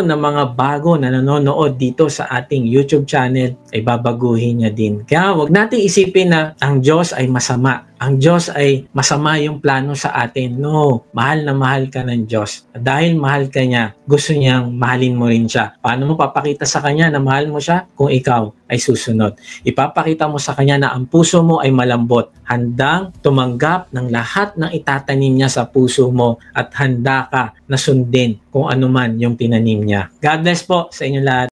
na mga bago na nanonood dito sa ating YouTube channel ay babaguhin niya din. Kaya wag nating isipin na ang Diyos ay masama. Ang Diyos ay masama yung plano sa atin. No, mahal na mahal ka ng Diyos. Dahil mahal ka niya, gusto niyang mahalin mo rin siya. Paano mo papakita sa kanya na mahal mo siya? Kung ikaw ay susunod. Ipapakita mo sa kanya na ang puso mo ay malambot. Handang tumanggap ng lahat ng itatanim niya sa puso mo at handa ka na sundin kung ano man yung tinanim niya. God bless po sa inyo lahat.